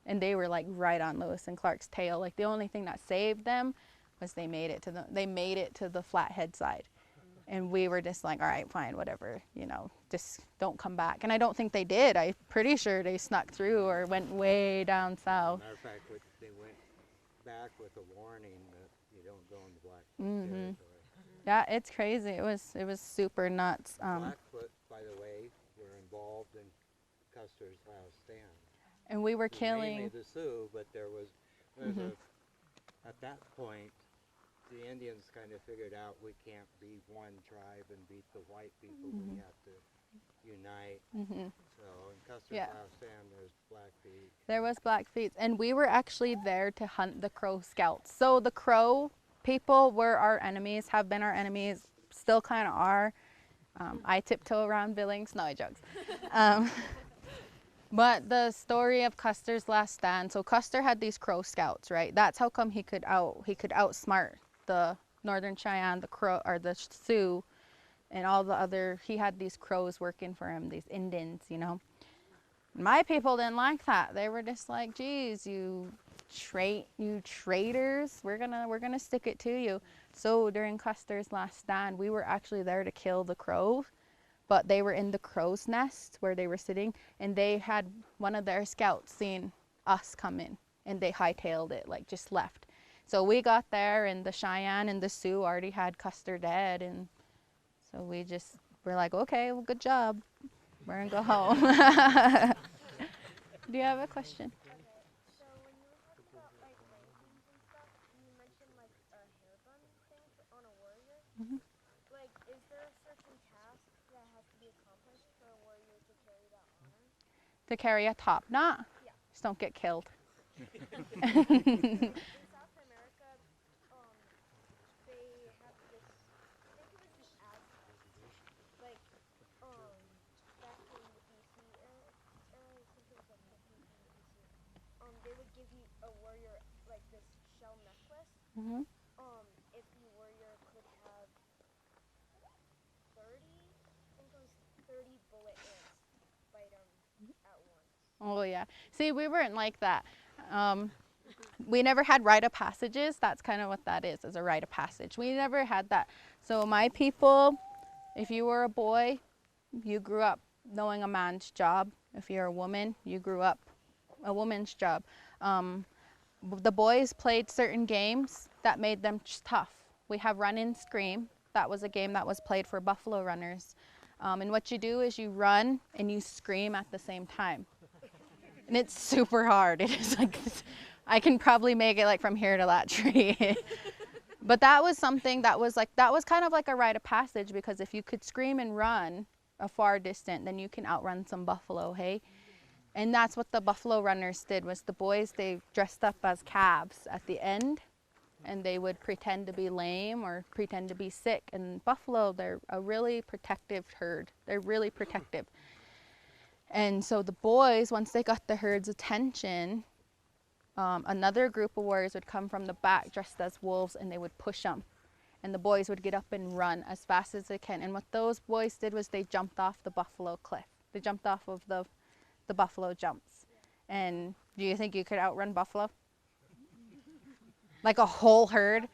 And they were like right on Lewis and Clark's tail. Like, the only thing that saved them was they made it to the Flathead side. And we were just like, all right, fine, whatever, you know, just don't come back. And I don't think they did. I'm pretty sure they snuck through or went way down south. Matter of fact, they went back with a warning that you don't go in the Blackfoot territory. Yeah, it's crazy. It was super nuts. Blackfoot, by the way, were involved in Custer's last stand. And we were killing. Mainly the Sioux, but there was at that point, the Indians kind of figured out we can't be one tribe and beat the white people. We have to unite. So in Custer's last stand, there's Blackfeet. There was Blackfeet, and we were actually there to hunt the Crow Scouts. So the Crow people were our enemies, have been our enemies, still kind of are. I tiptoe around Billings. No, I jokes. But the story of Custer's last stand. So Custer had these Crow Scouts, right? That's how come he could outsmart the Northern Cheyenne, the Crow, or the Sioux, and all the other. He had these Crows working for him, these Indians, you know. My people didn't like that. They were just like, geez, you traitors, we're gonna stick it to you. So during Custer's last stand, we were actually there to kill the Crows, but they were in the crow's nest where they were sitting, and they had one of their scouts seen us come in, and they hightailed it, like just left. So we got there, and the Cheyenne and the Sioux already had Custer dead, and so we just we're like, okay, well, good job. We're gonna go home. Do you have a question? So when you were talking about like rankings and stuff, you mentioned like a hair bun thing on a warrior. Like, is there a certain task that has to be accomplished for a warrior to carry that honor? To carry a top knot? Yeah. Just don't get killed. In South America, they have this. I think it was the Aztecs. Like, back in the BC era, I think it was like 1500 BC. They would give you a warrior like this shell necklace. If the warrior could have 30, I think it was 30 bullet ants bite him at once. Oh yeah. See, we weren't like that. We never had rite of passages. That's kind of what that is a rite of passage. We never had that. So my people, if you were a boy, you grew up knowing a man's job. If you're a woman, you grew up a woman's job. The boys played certain games that made them tough. We have run and scream. That was a game that was played for buffalo runners. And what you do is you run and you scream at the same time. And it's super hard. It is like, I can probably make it like from here to that tree. But that was something that was kind of like a rite of passage, because if you could scream and run a far distance, then you can outrun some buffalo, hey? And that's what the buffalo runners did, was the boys, they dressed up as calves at the end, and they would pretend to be lame or pretend to be sick. And buffalo, they're a really protective herd. They're really protective. And so the boys, once they got the herd's attention, another group of warriors would come from the back dressed as wolves, and they would push them. And the boys would get up and run as fast as they can. And what those boys did was they jumped off the buffalo cliff. They jumped off of the buffalo jumps. And do you think you could outrun buffalo? Like a whole herd?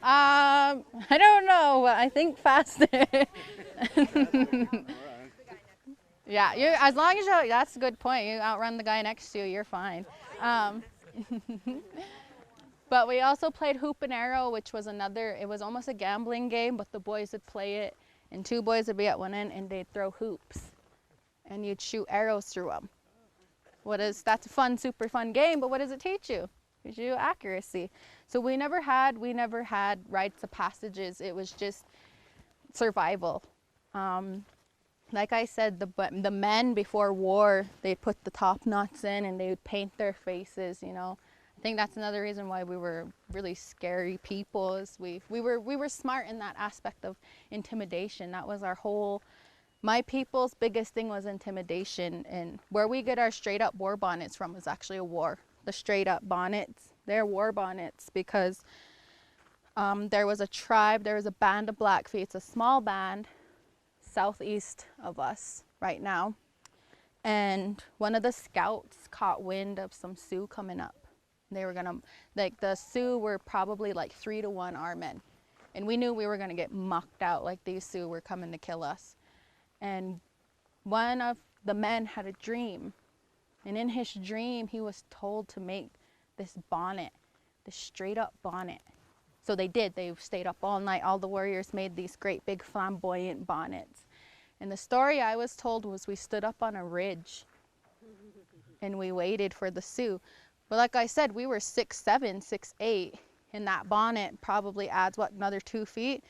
I don't know, but I think faster. Yeah, as long as you, that's a good point. You outrun the guy next to you, you're fine. But we also played hoop and arrow, which was it was almost a gambling game, but the boys would play it, and two boys would be at one end, and they'd throw hoops, and you'd shoot arrows through them. That's a fun, super fun game, but what does it teach you? It teaches you accuracy. So we never had rites of passages. It was just survival. Like I said, the men before war, they'd put the top knots in and they would paint their faces, you know. I think that's another reason why we were really scary people, is we were smart in that aspect of intimidation. That was my people's biggest thing was intimidation. And where we get our straight up war bonnets from is actually a war. The straight up bonnets, they're war bonnets, because there was a tribe, there was a band of Blackfeet. It's a small band southeast of us right now, and one of the scouts caught wind of some Sioux coming up. They were gonna, like, the Sioux were probably like 3 to 1 our men, and we knew we were gonna get mucked out, like these Sioux were coming to kill us. And one of the men had a dream, and in his dream he was told to make this bonnet, this straight up bonnet. So they did. They stayed up all night. All the warriors made these great big flamboyant bonnets. And the story I was told was we stood up on a ridge and we waited for the Sioux. But like I said, we were 6'7", 6'8", and that bonnet probably adds, what, another 2 feet?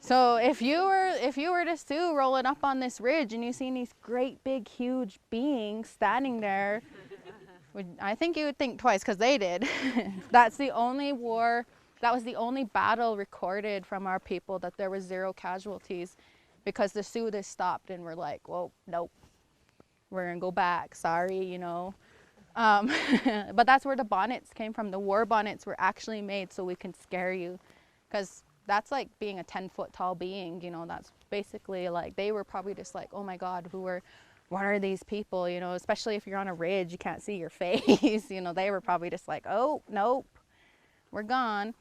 So if you were the Sioux rolling up on this ridge and you seen these great big huge beings standing there, I think you would think twice, because they did. That's the only war. That was the only battle recorded from our people that there was 0 casualties, because the Sioux just stopped and were like, well, nope, we're gonna go back, sorry, you know. But that's where the bonnets came from. The war bonnets were actually made so we can scare you, because that's like being a 10-foot tall being, you know. That's basically like, they were probably just like, oh my God, what are these people, you know, especially if you're on a ridge, you can't see your face, you know. They were probably just like, oh, nope, we're gone.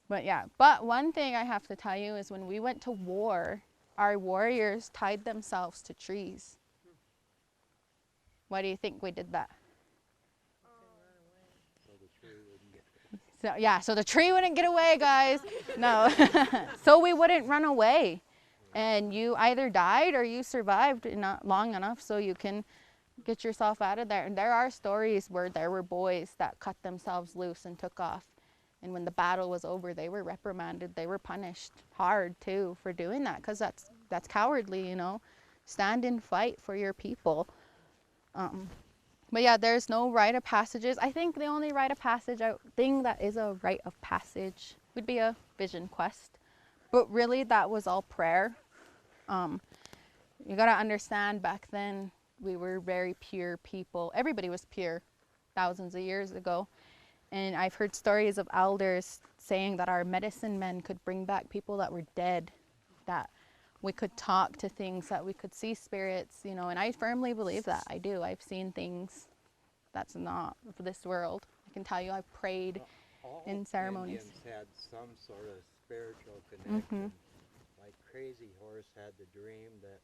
But yeah, but one thing I have to tell you is when we went to war, our warriors tied themselves to trees. Why do you think we did that? So the tree wouldn't get away, guys. No, so we wouldn't run away. And you either died or you survived not long enough so you can get yourself out of there. And there are stories where there were boys that cut themselves loose and took off. And when the battle was over, they were reprimanded. They were punished hard too for doing that, because that's cowardly, you know. Stand and fight for your people. But yeah, there's no rite of passages. I think the only rite of passage thing that is a rite of passage would be a vision quest. But really, that was all prayer. You gotta understand, back then, we were very pure people. Everybody was pure thousands of years ago. And I've heard stories of elders saying that our medicine men could bring back people that were dead, that we could talk to things, that we could see spirits, you know, and I firmly believe that. I do. I've seen things that's not of this world. I can tell you I've prayed in ceremonies. Indians had some sort of spiritual connection. Like Crazy Horse had the dream that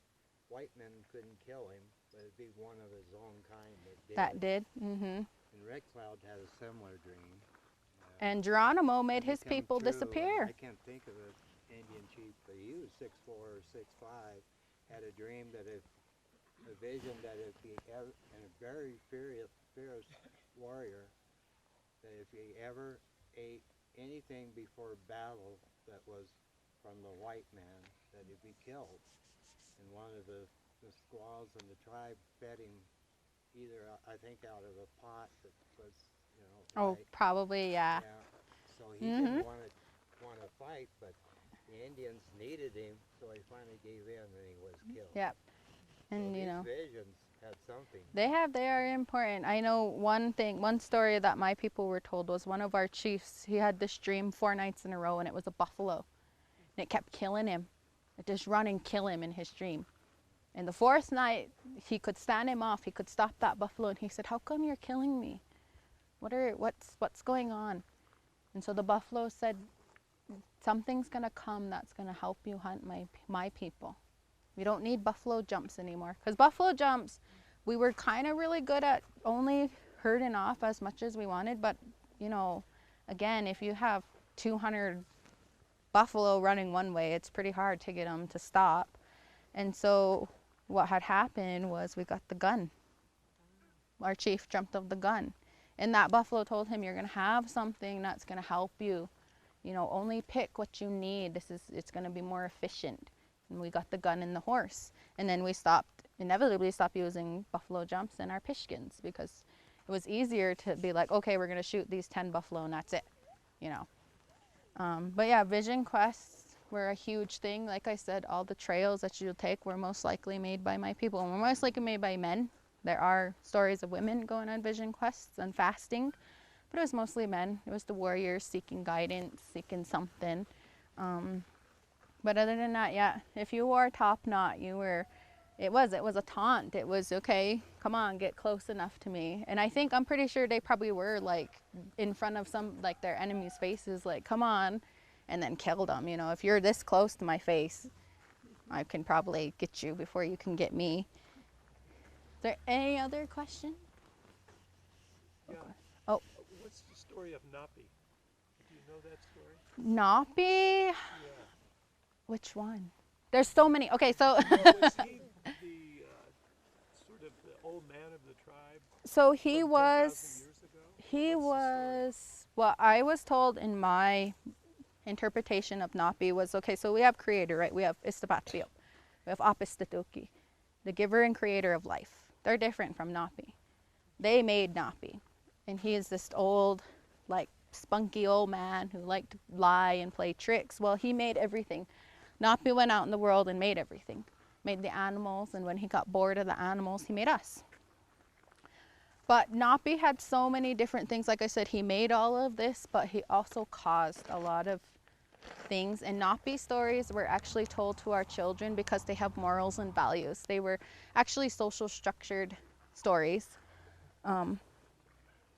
white men couldn't kill him, but it'd be one of his own kind that did. That did. Mm-hmm. And Red Cloud had a similar dream. And Geronimo made and his it come people true, disappear. I can't think of an Indian chief, but he was 6'4" or 6'5", had a dream that if a vision that if he ever, and a very fierce warrior, that if he ever ate anything before battle that was from the white man, that he'd be killed. And one of the squaws in the tribe fed him either, I think, out of a pot that was, you know, Oh, white. probably, yeah. So he didn't want to fight, but the Indians needed him, so he finally gave in and he was killed. Yep. And so you know, these visions had something. they are important. I know one story that my people were told was one of our chiefs, he had this dream 4 nights in a row, and it was a buffalo. And it kept killing him. It just run and kill him in his dream. And the 4th night, he could stand him off. He could stop that buffalo, and he said, "How come you're killing me? What's going on?" And so the buffalo said, "Something's gonna come that's gonna help you hunt my people. We don't need buffalo jumps anymore." Because buffalo jumps, we were kind of really good at only herding off as much as we wanted. But you know, again, if you have 200 buffalo running one way, it's pretty hard to get them to stop. And so what had happened was we got the gun. Our chief dreamt of the gun. And that buffalo told him, "You're going to have something that's going to help you. You know, only pick what you need. It's going to be more efficient." And we got the gun and the horse. And then we inevitably stopped using buffalo jumps in our pishkins, because it was easier to be like, okay, we're going to shoot these 10 buffalo and that's it, you know. But yeah, vision quests were a huge thing. Like I said, all the trails that you'll take were most likely made by my people, and were most likely made by men. There are stories of women going on vision quests and fasting, but it was mostly men. It was the warriors seeking guidance, seeking something. But other than that, yeah, if you wore a top knot, it was a taunt. It was, okay, come on, get close enough to me. And I'm pretty sure they probably were like in front of like their enemies' faces, like, come on, and then killed them. You know, if you're this close to my face, I can probably get you before you can get me. Is there any other question? Yeah. Oh. What's the story of Napi? Do you know that story? Napi? Yeah. Which one? There's so many. Okay, so. Was he the sort of the old man of the tribe? So from 10,000 years ago? He What's the was, what I was told in my interpretation of Napi was, okay, so we have creator, right? We have Istapatpio. We have Apistatuki, the giver and creator of life. They're different from Napi. They made Napi. And he is this old, like, spunky old man who liked to lie and play tricks. Well, he made everything. Napi went out in the world and made everything. Made the animals, and when he got bored of the animals, he made us. But Napi had so many different things. Like I said, he made all of this, but he also caused a lot of things. And Napi stories were actually told to our children because they have morals and values. They were actually social structured stories.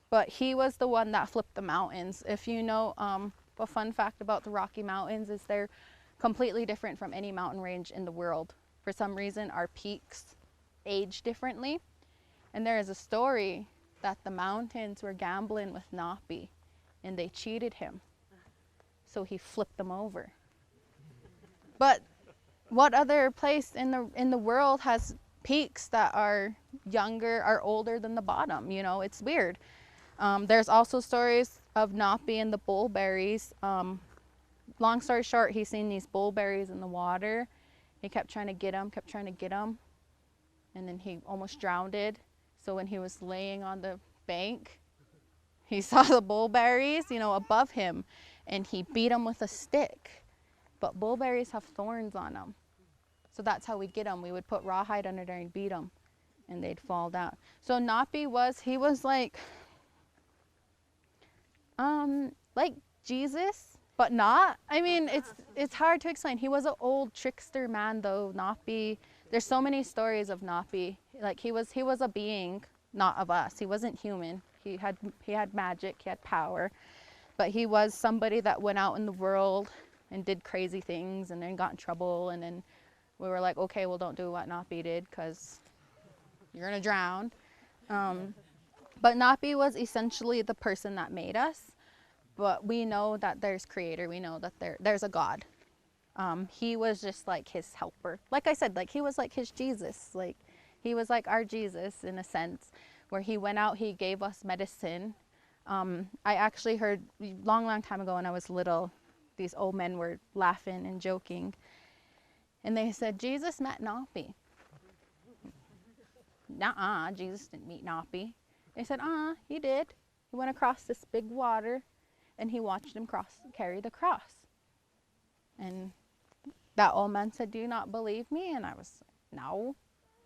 But he was the one that flipped the mountains. If you know, a fun fact about the Rocky Mountains is they're completely different from any mountain range in the world. For some reason, our peaks age differently. And there is a story that the mountains were gambling with Napi, and they cheated him. So he flipped them over. But what other place in the world has peaks that are younger, are older than the bottom? You know, it's weird. There's also stories of Napi and the bullberries. Long story short, he's seen these bullberries in the water. He kept trying to get them, and then he almost drowned. So when he was laying on the bank, he saw the bullberries, you know, above him, and he beat them with a stick. But bullberries have thorns on them. So that's how we get them. We would put rawhide under there and beat them, and they'd fall down. So Napi was like Jesus, but not. I mean, it's hard to explain. He was an old trickster man, though. Napi. There's so many stories of Napi. Like he was a being, not of us. He wasn't human. He had magic. He had power, but he was somebody that went out in the world and did crazy things, and then got in trouble. And then we were like, okay, well, don't do what Napi did, because you're gonna drown. But Napi was essentially the person that made us. But we know that there's creator. We know that there's a God. He was just like his helper. Like I said, like he was like his Jesus. Like he was like our Jesus in a sense, where he went out, he gave us medicine. I actually heard long time ago when I was little, these old men were laughing and joking. And they said, Jesus met Napi. Nuh-uh, Jesus didn't meet Napi. They said, he did. He went across this big water, and he watched him carry the cross. And that old man said, do you not believe me? And I was like, no.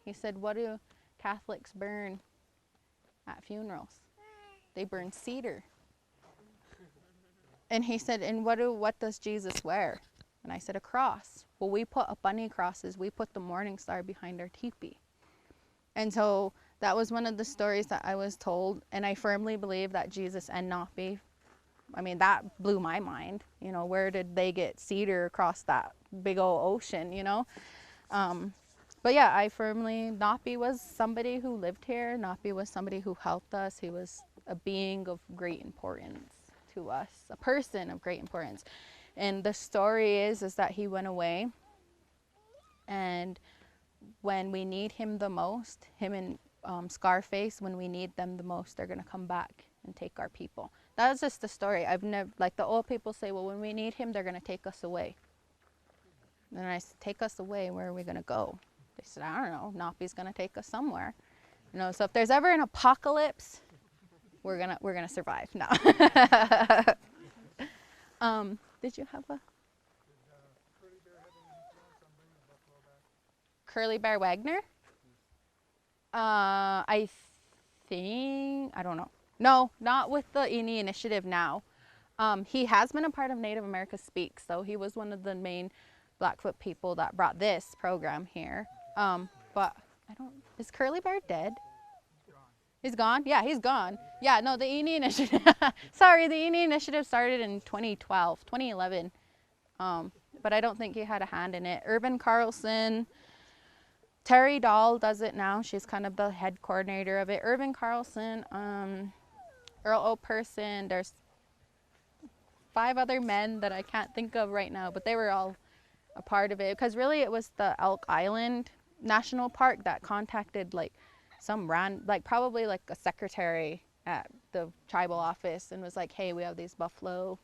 He said, what do Catholics burn at funerals? They burn cedar. And he said, and what does Jesus wear? And I said, a cross. Well, we put up bunny crosses. We put the morning star behind our teepee. And so that was one of the stories that I was told. And I firmly believe that Jesus and Napi, I mean, that blew my mind. You know, where did they get cedar across that big old ocean, you know? But yeah, Napi was somebody who lived here. Napi was somebody who helped us. He was a being of great importance to us, a person of great importance. And the story is that he went away, and when we need him the most, him and Scarface, when we need them the most, they're gonna come back and take our people. That's just the story. I've never, like the old people say, well, when we need him, they're gonna take us away. And I said, take us away, where are we gonna go? They said, I don't know, Napi's gonna take us somewhere. You know, so if there's ever an apocalypse, we're gonna survive. No. Did you have a Curly Bear Wagner? I think, I don't know. No, not with the INI initiative now. He has been a part of Native America Speaks, so he was one of the main Blackfoot people that brought this program here. But I don't, is Curly Bear dead? He's gone? Yeah, he's gone. Yeah, no, the INI initiative, sorry, the INI initiative started in 2011. But I don't think he had a hand in it. Urban Carlson, Terry Dahl does it now. She's kind of the head coordinator of it. Urban Carlson, Earl O'Person, there's 5 other men that I can't think of right now, but they were all a part of it. Because really it was the Elk Island National Park that contacted like probably like a secretary at the tribal office and was like, hey, we have these buffalo.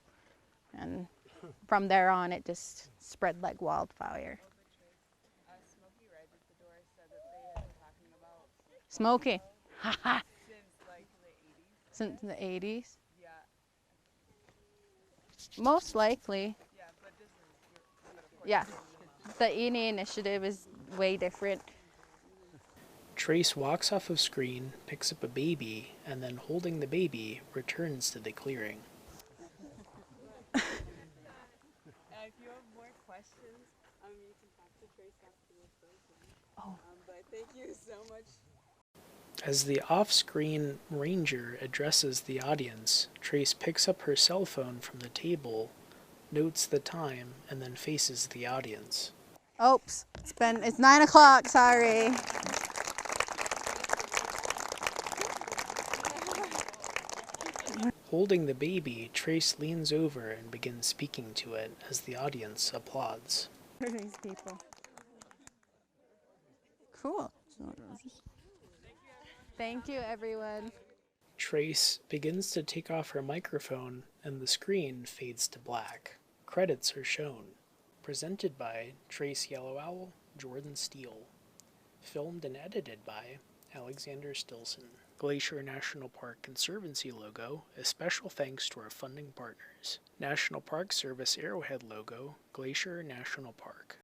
And from there on, it just spread like wildfire. Smokey right at the door said that they had been talking about Smokey. since like the 80s. Since the 80s? Yeah. Most likely. Yeah, but this is, but of course, Yeah. The INI initiative is way different. Treyace walks off of screen, picks up a baby, and then holding the baby, returns to the clearing. if you have more questions, you can talk to Treyace after this program. Oh. But thank you so much. As the off-screen ranger addresses the audience, Treyace picks up her cell phone from the table, notes the time, and then faces the audience. Oops, it's 9 o'clock, sorry. Holding the baby, Treyace leans over and begins speaking to it as the audience applauds. Who are these people? Cool. Thank you, everyone. Treyace begins to take off her microphone and the screen fades to black. Credits are shown. Presented by Treyace Yellow Owl, Jordan Steele. Filmed and edited by Alexander Stilson. Glacier National Park Conservancy logo, a special thanks to our funding partners. National Park Service Arrowhead logo, Glacier National Park.